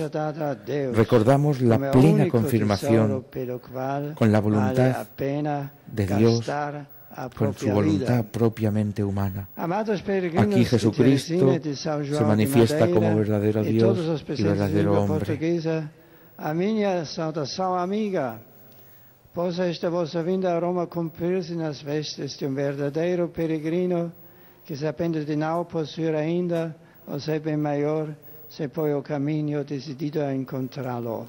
recordamos la plena confirmación con la voluntad de Dios, con su voluntad propiamente humana. Aquí Jesucristo se manifiesta como verdadero Dios y verdadero hombre. A minha saudação amiga. Possa esta vossa vinda a Roma cumprir-se nas vestes de verdadeiro peregrino que, sabendo de não possuir ainda o seu bem maior, se põe ao caminho decidido a encontrá-lo.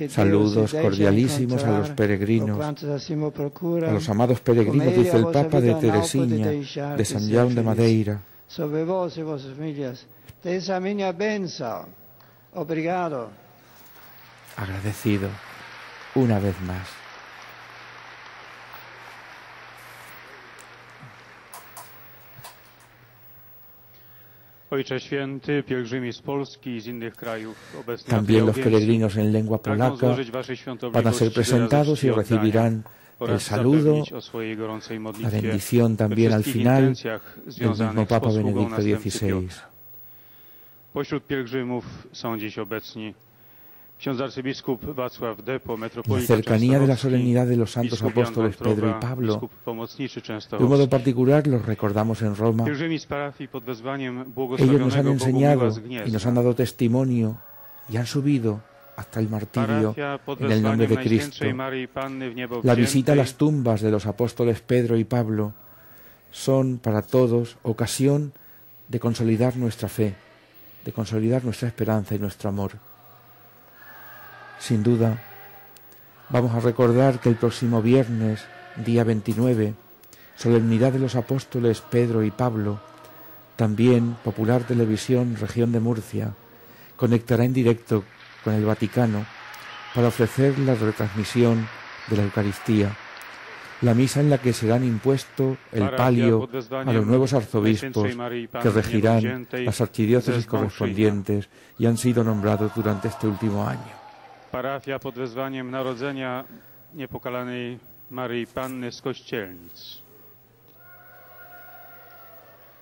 Saludos cordialísimos a los peregrinos, a los amados peregrinos, dice el Papa de Teresina, de San Jaume de Madeira. Sobre vós e vossas famílias, dessa minha bênção. Obrigado. Agradecido. Una vez más. También los peregrinos en lengua polaca van a ser presentados y recibirán el saludo, la bendición también al final del mismo Papa Benedicto XVI. En cercanía de la solemnidad de los santos apóstoles Pedro y Pablo, de un modo particular los recordamos en Roma. Ellos nos han enseñado y nos han dado testimonio y han subido hasta el martirio en el nombre de Cristo. La visita a las tumbas de los apóstoles Pedro y Pablo son para todos ocasión de consolidar nuestra fe, de consolidar nuestra esperanza y nuestro amor. Sin duda, vamos a recordar que el próximo viernes, día 29, solemnidad de los apóstoles Pedro y Pablo, también Popular Televisión Región de Murcia conectará en directo con el Vaticano para ofrecer la retransmisión de la Eucaristía. La misa en la que serán impuesto el palio a los nuevos arzobispos que regirán las archidiócesis correspondientes y han sido nombrados durante este último año. Parafia pod wezwaniem Narodzenia Niepokalanej Maryi Panny z Kościelnic.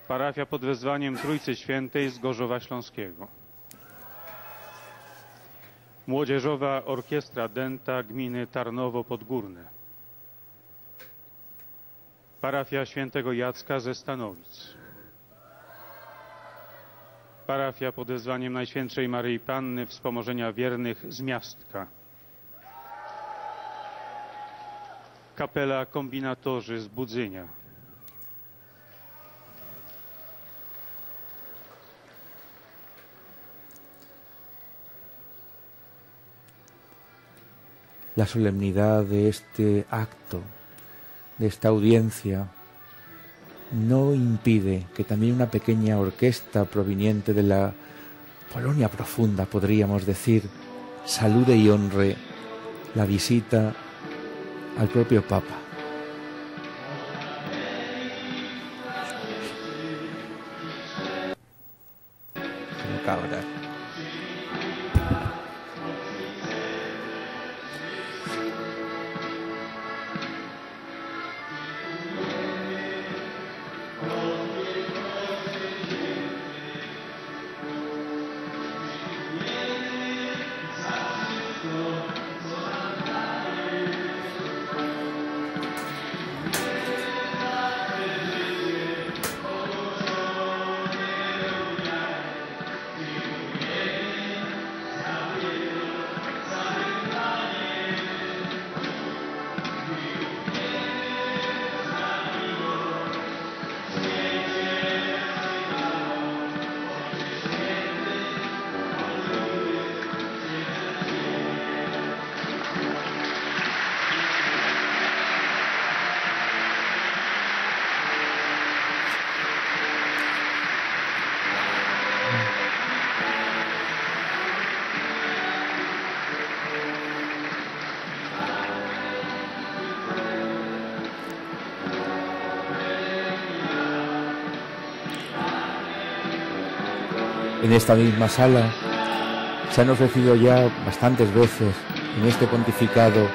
Parafia pod wezwaniem Trójcy Świętej z Gorzowa Śląskiego. Młodzieżowa Orkiestra Dęta Gminy Tarnowo Podgórne. Parafia Świętego Jacka ze Stanowic. Parafia pod wezwaniem Najświętszej Maryi Panny Wspomożenia Wiernych z Miastka. Kapela Kombinatorzy z Budzynia. La solemnidad de este acto, de esta audiencia, no impide que también una pequeña orquesta proveniente de la Polonia profunda, podríamos decir, salude y honre la visita al propio Papa. Ahora. En esta misma sala se han ofrecido ya bastantes veces en este pontificado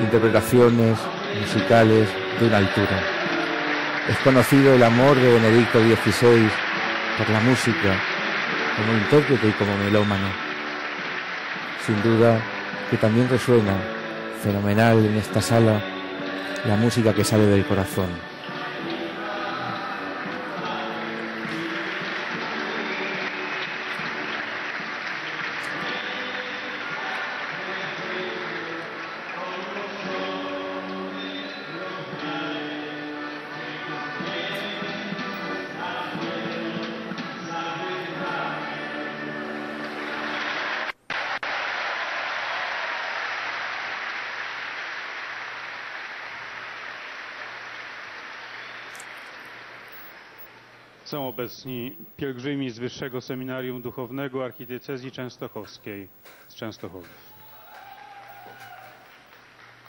interpretaciones musicales de una altura. Es conocido el amor de Benedicto XVI por la música como intérprete y como melómano. Sin duda que también resuena fenomenal en esta sala la música que sale del corazón. Są obecni pielgrzymi z Wyższego Seminarium Duchownego Archidiecezji Częstochowskiej z Częstochowy.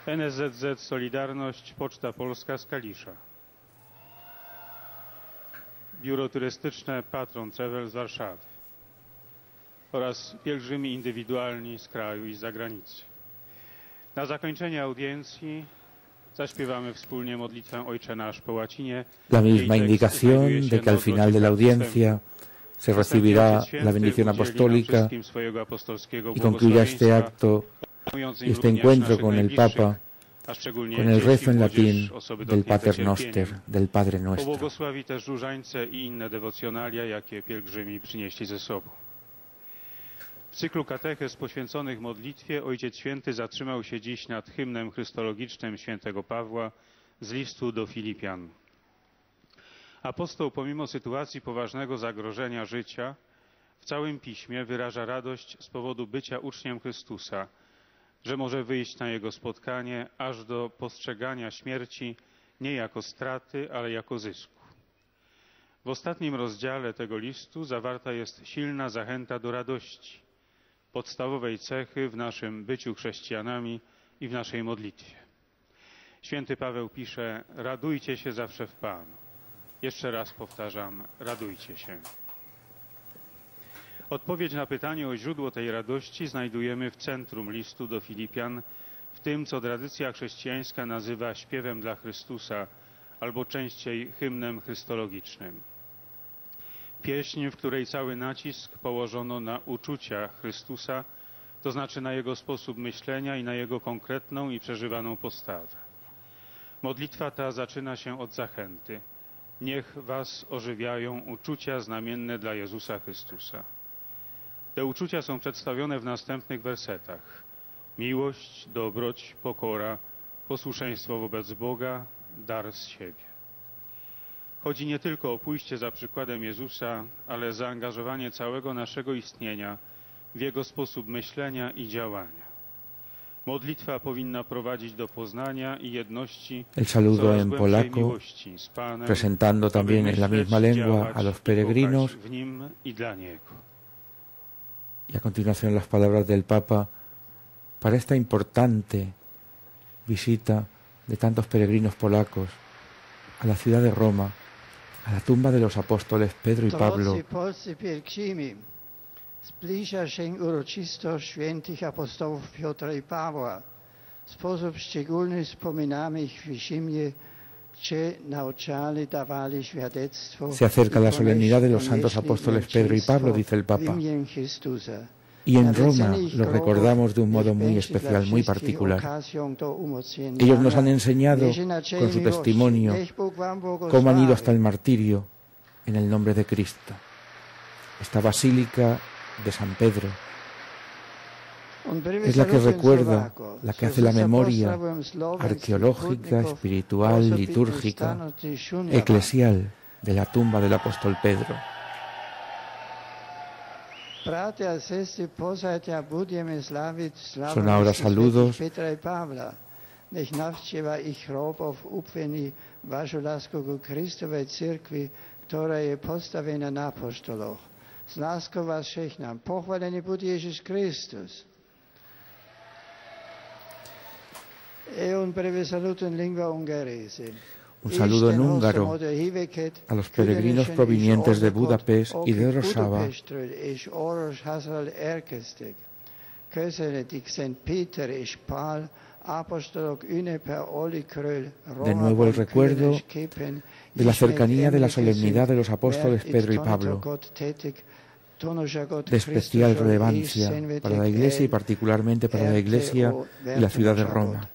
NSZZ Solidarność, Poczta Polska z Kalisza. Biuro Turystyczne Patron Travel z Warszawy. Oraz pielgrzymi indywidualni z kraju i z zagranicy. Na zakończenie audiencji zaśpiewamy wspólnie modlitwę Ojcze Nasz po łacinie. La misma indicación de que al final de la audiencia se recibirá la bendición apostólica y concluya este acto y este encuentro con el Papa con el rezo en latín del Pater Noster, del Padre Nuestro. Pobłogosławi też różańce i inne dewocjonalia, jakie pielgrzymi przynieśli ze sobą. W cyklu katechez poświęconych modlitwie Ojciec Święty zatrzymał się dziś nad hymnem chrystologicznym świętego Pawła z listu do Filipian. Apostoł pomimo sytuacji poważnego zagrożenia życia w całym Piśmie wyraża radość z powodu bycia uczniem Chrystusa, że może wyjść na Jego spotkanie aż do postrzegania śmierci nie jako straty, ale jako zysku. W ostatnim rozdziale tego listu zawarta jest silna zachęta do radości, podstawowej cechy w naszym byciu chrześcijanami i w naszej modlitwie. Święty Paweł pisze: radujcie się zawsze w Panu. Jeszcze raz powtarzam, radujcie się. Odpowiedź na pytanie o źródło tej radości znajdujemy w centrum listu do Filipian, w tym, co tradycja chrześcijańska nazywa śpiewem dla Chrystusa, albo częściej hymnem chrystologicznym. Pieśń, w której cały nacisk położono na uczucia Chrystusa, to znaczy na Jego sposób myślenia i na Jego konkretną i przeżywaną postawę. Modlitwa ta zaczyna się od zachęty. Niech was ożywiają uczucia znamienne dla Jezusa Chrystusa. Te uczucia są przedstawione w następnych wersetach. Miłość, dobroć, pokora, posłuszeństwo wobec Boga, dar z siebie. Chodzi nie tylko o pójście za przykładem Jezusa, ale zaangażowanie całego naszego istnienia w Jego sposób myślenia i działania. Modlitwa powinna prowadzić do poznania y jedności. El saludo en polaco, presentando también en la misma lengua a los peregrinos. Y a continuación las palabras del Papa para esta importante visita de tantos peregrinos polacos a la ciudad de Roma, a la tumba de los apóstoles Pedro y Pablo. Zbliża się uroczystość świętych apostołów Piotra i Pawła. W sposób szczególny wspominamy ich w Rzymie, gdzie nauczali, dawali świadectwo. Se acerca la solemnidad de los santos apóstoles Pedro y Pablo, dice el Papa. Y en Roma los recordamos de un modo muy especial, muy particular. Ellos nos han enseñado con su testimonio cómo han ido hasta el martirio en el nombre de Cristo. Esta basílica de San Pedro es la que recuerda, la que hace la memoria arqueológica, espiritual, litúrgica, eclesial de la tumba del apóstol Pedro. Son ahora saludos Z láskou vás všechnám. Pochválený buď Ježiš Kristus. Un breve saluto in lingua ungherese. Un saludo en húngaro a los peregrinos provenientes de Budapest y de Orsava. De nuevo el recuerdo de la cercanía de la solemnidad de los apóstoles Pedro y Pablo, de especial relevancia para la Iglesia y particularmente para la Iglesia y la ciudad de Roma.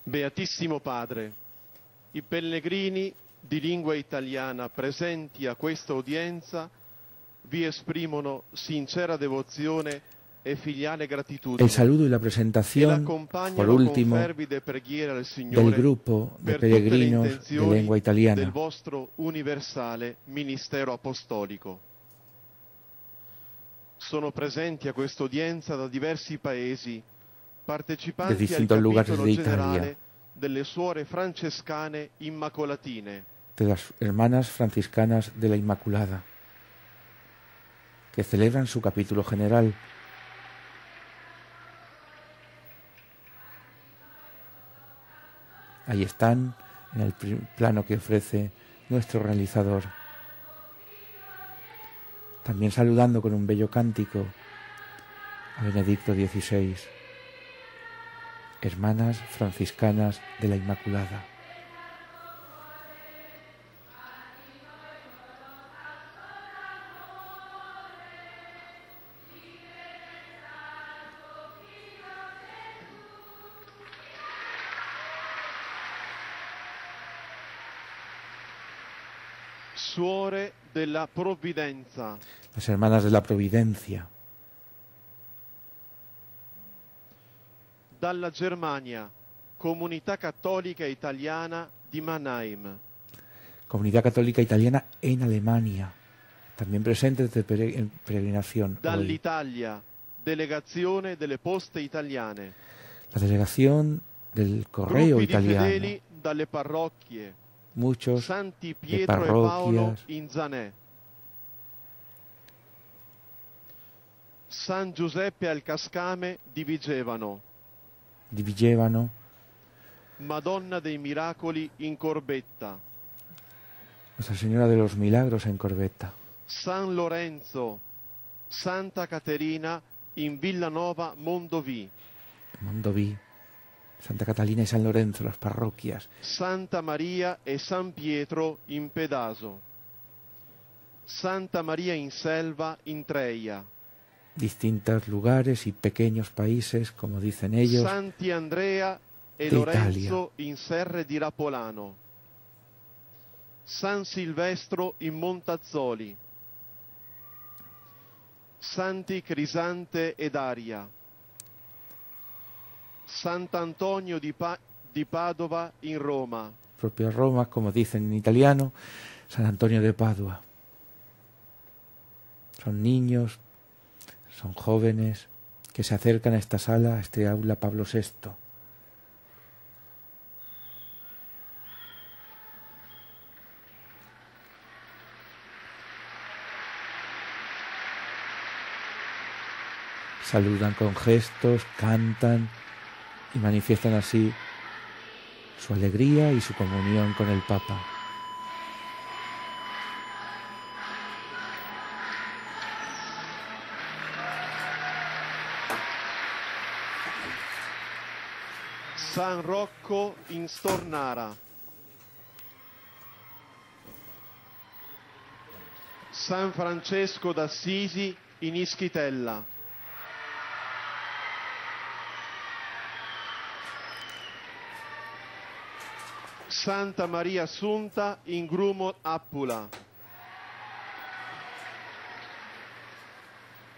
Beatissimo Padre, i pellegrini di lingua italiana presenti a questa udienza vi esprimono sincera devozione e filiale gratitudine. El saludo y la presentación, por último, del grupo de peregrinos de lengua italiana del vostro universale ministero apostolico. Sono presenti a questa udienza da diversi paesi, partecipanti de distintos lugares de Italia, delle suore francescane immacolatine, de las hermanas franciscanas de la Inmaculada, que celebran su capítulo general. Ahí están, en el plano que ofrece nuestro realizador. También saludando con un bello cántico a Benedicto XVI. Hermanas franciscanas de la Inmaculada. Suore della Provvidenza. Las hermanas de la Providencia. Dalla Germania, Comunità Cattolica Italiana di Mannheim. Comunidad Católica Italiana en Alemania, también presentes en peregrinación. Dall'Italia, delegazione delle poste italiane. La delegación del correo Gruppi italiano. di fedeli dalle parrocchie. Muchos Santi de Pietro e Paolo parroquias. in Zanè. San Giuseppe al Cascame di Vigevano. Madonna dei Miracoli in Corbetta. Nuestra Señora de los Milagros en Corbetta. San Lorenzo, Santa Caterina in Villanova Mondovì. Mondovì, Santa Catalina y San Lorenzo, las parroquias. Santa Maria e San Pietro in Pedaso. Santa Maria in Selva in Treia. Distintos lugares y pequeños países, como dicen ellos. Santi Andrea e de Lorenzo in Serre di Rapolano. San Silvestro in Montazzoli. Santi Crisante e Daria. Sant'Antonio di Padova in Roma. Propio Roma, como dicen en italiano, San Antonio de Padua. Son niños, son jóvenes que se acercan a esta sala, a este aula Pablo VI. Saludan con gestos, cantan y manifiestan así su alegría y su comunión con el Papa. San Rocco in Stornara. San Francesco d'Assisi in Ischitella. Santa Maria Assunta in Grumo Appula.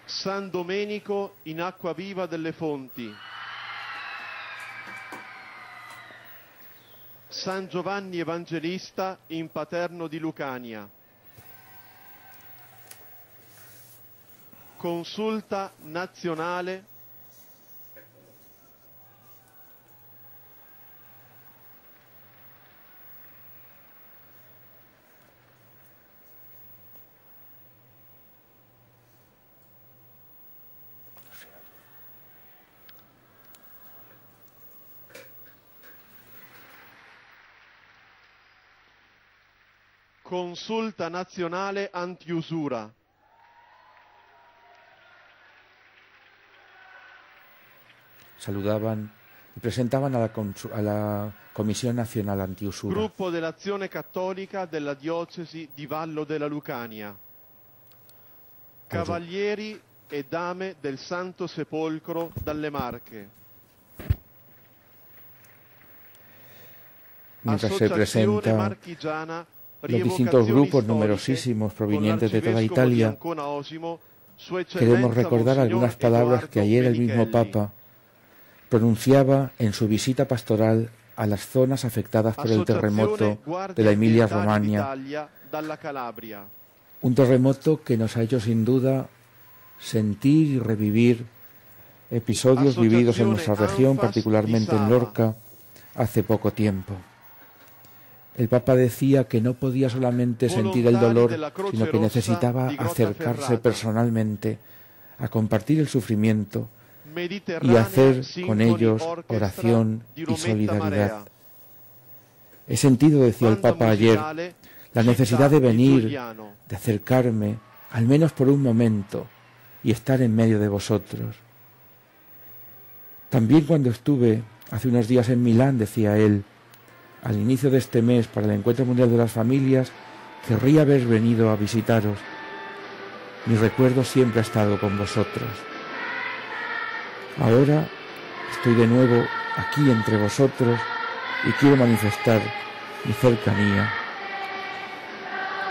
San Domenico in Acquaviva delle Fonti. San Giovanni Evangelista in Paterno di Lucania. Consulta nazionale Consulta nazionale antiusura. Saludaban y presentaban a la Comisión Nacional Antiusura. Gruppo dell'Azione Cattolica della Diocesi di Vallo della Lucania. Cavalieri e Dame del Santo Sepolcro dalle Marche. Mientras se presenta los distintos grupos numerosísimos provenientes de toda Italia, queremos recordar algunas palabras que ayer el mismo Papa pronunciaba en su visita pastoral a las zonas afectadas por el terremoto de la Emilia-Romagna, un terremoto que nos ha hecho sin duda sentir y revivir episodios vividos en nuestra región, particularmente en Lorca, hace poco tiempo. El Papa decía que no podía solamente sentir el dolor, sino que necesitaba acercarse personalmente a compartir el sufrimiento y hacer con ellos oración y solidaridad. He sentido, decía el Papa ayer, la necesidad de venir, de acercarme, al menos por un momento, y estar en medio de vosotros. También cuando estuve hace unos días en Milán, decía él, al inicio de este mes para el Encuentro Mundial de las Familias, querría haber venido a visitaros. Mi recuerdo siempre ha estado con vosotros. Ahora estoy de nuevo aquí entre vosotros y quiero manifestar mi cercanía.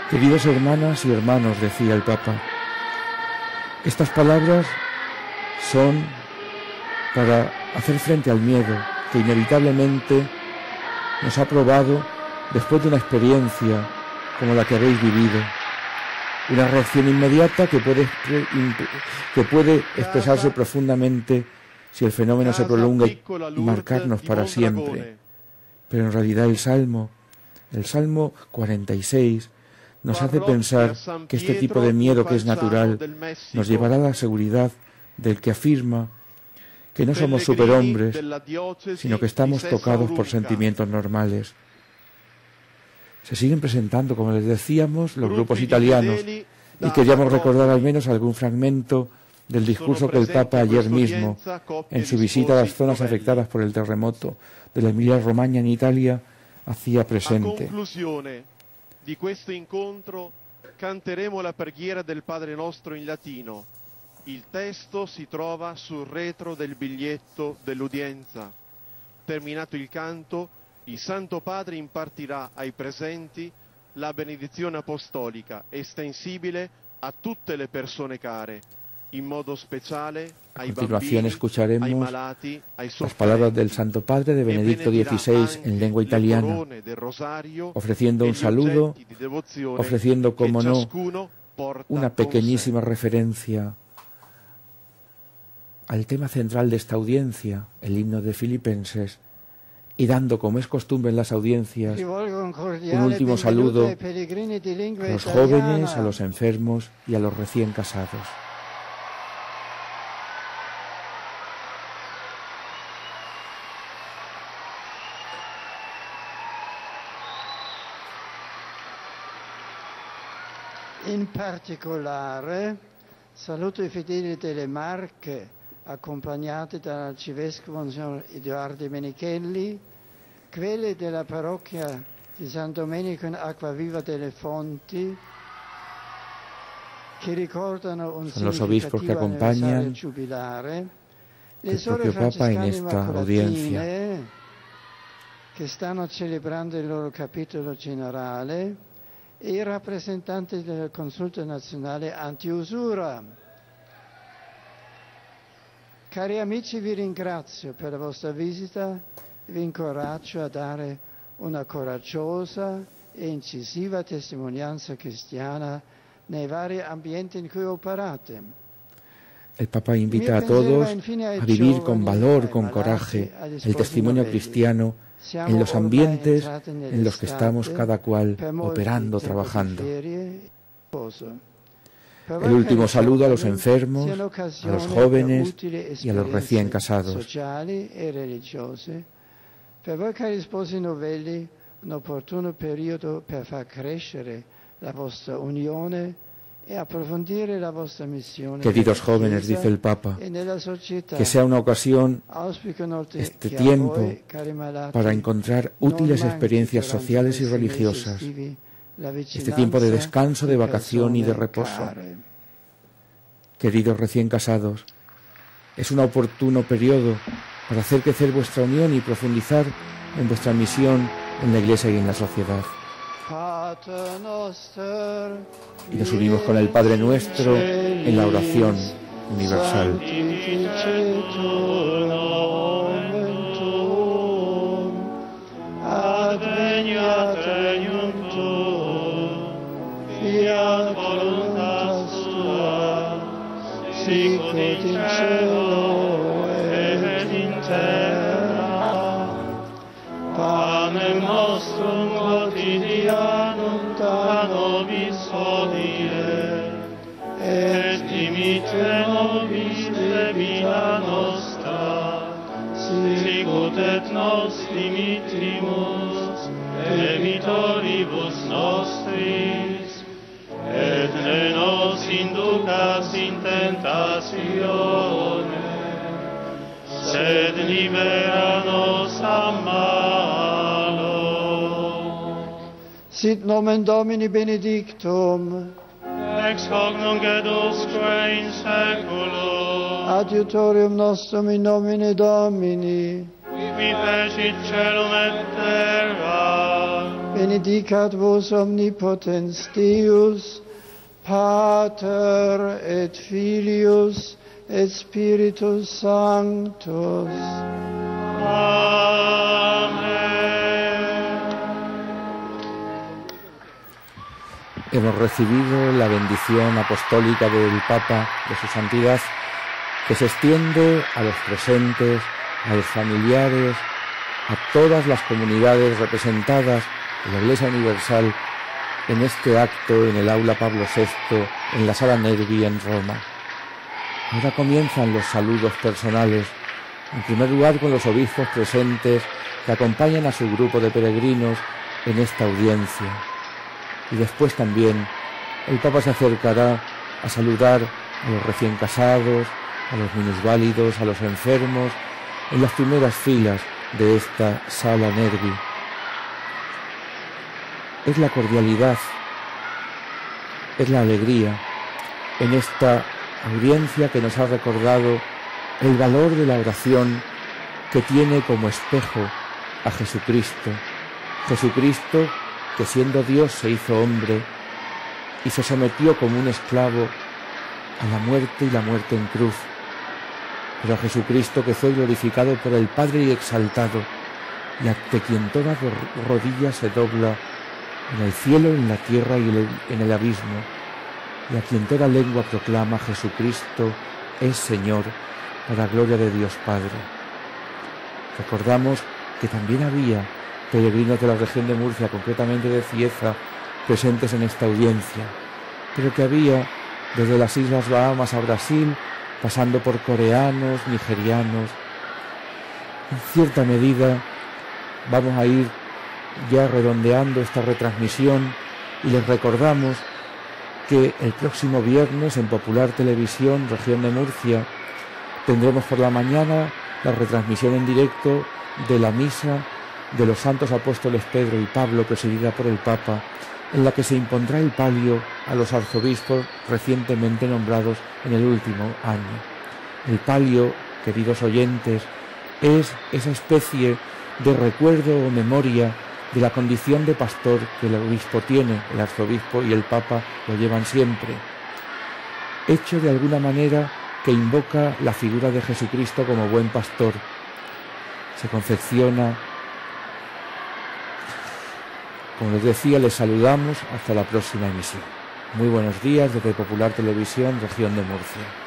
Queridas hermanas y hermanos, decía el Papa, estas palabras son para hacer frente al miedo que inevitablemente nos ha probado después de una experiencia como la que habéis vivido. Una reacción inmediata que puede expresarse profundamente si el fenómeno se prolonga y marcarnos para siempre. Pero en realidad el Salmo 46, nos hace pensar que este tipo de miedo que es natural nos llevará a la seguridad del que afirma que no somos superhombres, sino que estamos tocados por sentimientos normales. Se siguen presentando, como les decíamos, los grupos italianos, y queríamos recordar al menos algún fragmento del discurso que el Papa ayer mismo, en su visita a las zonas afectadas por el terremoto de la Emilia-Romagna en Italia, hacía presente. A conclusione di questo incontro canteremo la preghiera del Padre Nostro in latino. Il testo si trova sul retro del biglietto dell'udienza. Terminato il canto, il Santo Padre impartirà ai presenti la benedizione apostolica estensibile a tutte le persone care, in modo speciale ai bambini, ai malati, ai sofferenti. Las palabras del Santo Padre de Benedicto XVI en lengua italiana, ofreciendo un saludo, ofreciendo, como no, una pequeñísima referencia al tema central de esta audiencia, el himno de Filipenses, y dando, como es costumbre en las audiencias, un último saludo a los jóvenes, a los enfermos y a los recién casados. In particolare saluto i fedeli delle Marche, accompagnati dall'arcivescovo Monsignor Edoardo Menichelli, quelli della parrocchia di San Domenico in Acquaviva delle Fonti, che ricordano un significativo anniversario giubilare, le sorelle francescane immacolatine che stanno celebrando il loro capitolo generale, e i rappresentanti del Consulto Nazionale Antiusura. Cari amici, vi ringrazio per la vostra visita e vi incoraggio a dare una coraggiosa e incisiva testimonianza cristiana nei vari ambienti in cui operate. El Papa invita a todos a vivir con valor, con coraje, el testimonio cristiano en los ambientes en los que estamos cada cual operando, trabajando. El último saludo a los enfermos, a los jóvenes y a los recién casados. Per voi cari sposi novelli, un opportuno periodo per far crescere la vostra unione e approfondire la vostra missione. Queridos jóvenes, dice el Papa, que sea una ocasión, este tiempo, para encontrar útiles experiencias sociales y religiosas, este tiempo de descanso, de vacación y de reposo. Queridos recién casados, es un oportuno periodo para hacer crecer vuestra unión y profundizar en vuestra misión en la Iglesia y en la sociedad. Y nos unimos con el Padre Nuestro en la oración universal. Adveniat regnum tuum, fiat voluntas tua, sicut in cielo et in terra. Panem nostrum quotidianum da nobis hodie, et dimitte nobis debita nostra, sicut et nos dimittimus debitoribus nostris, et ne nos inducas in tentatione, sed libera nos a malo. Sit nomen Domini benedictum, Ex hoc nunc et usque in saeculum. adiutorium nostrum in nomine Domini, Qui fecit celum et terra. benedicat vos omnipotens Deus, Pater et Filius et Spiritus Sanctus. Amen. hemos recibido la bendición apostólica del Papa, de su santidad, que se extiende a los presentes, a los familiares, a todas las comunidades representadas en la Iglesia Universal en este acto en el Aula Pablo VI, en la Sala Nervi en Roma. Ahora comienzan los saludos personales, en primer lugar con los obispos presentes que acompañan a su grupo de peregrinos en esta audiencia. Y después también el Papa se acercará a saludar a los recién casados, a los minusválidos, a los enfermos, en las primeras filas de esta Sala Nervi. Es la cordialidad, es la alegría en esta audiencia que nos ha recordado el valor de la oración, que tiene como espejo a Jesucristo. Jesucristo que siendo Dios se hizo hombre y se sometió como un esclavo a la muerte y la muerte en cruz. Pero a Jesucristo que fue glorificado por el Padre y exaltado, y ante quien toda rodilla se dobla en el cielo, en la tierra y en el abismo, y a quien toda lengua proclama: Jesucristo es Señor, para gloria de Dios Padre. Recordamos que también había peregrinos de la región de Murcia, concretamente de Cieza, presentes en esta audiencia, pero que había desde las Islas Bahamas a Brasil, pasando por coreanos, nigerianos. En cierta medida vamos a ir ya redondeando esta retransmisión y les recordamos que el próximo viernes en Popular Televisión, Región de Murcia, tendremos por la mañana la retransmisión en directo de la misa de los santos apóstoles Pedro y Pablo, presidida por el Papa, en la que se impondrá el palio a los arzobispos recientemente nombrados en el último año. El palio, queridos oyentes, es esa especie de recuerdo o memoria de la condición de pastor que el obispo tiene, el arzobispo y el Papa lo llevan siempre, hecho de alguna manera que invoca la figura de Jesucristo como buen pastor. Se confecciona. Como les decía, les saludamos hasta la próxima emisión. Muy buenos días desde Popular Televisión, Región de Murcia.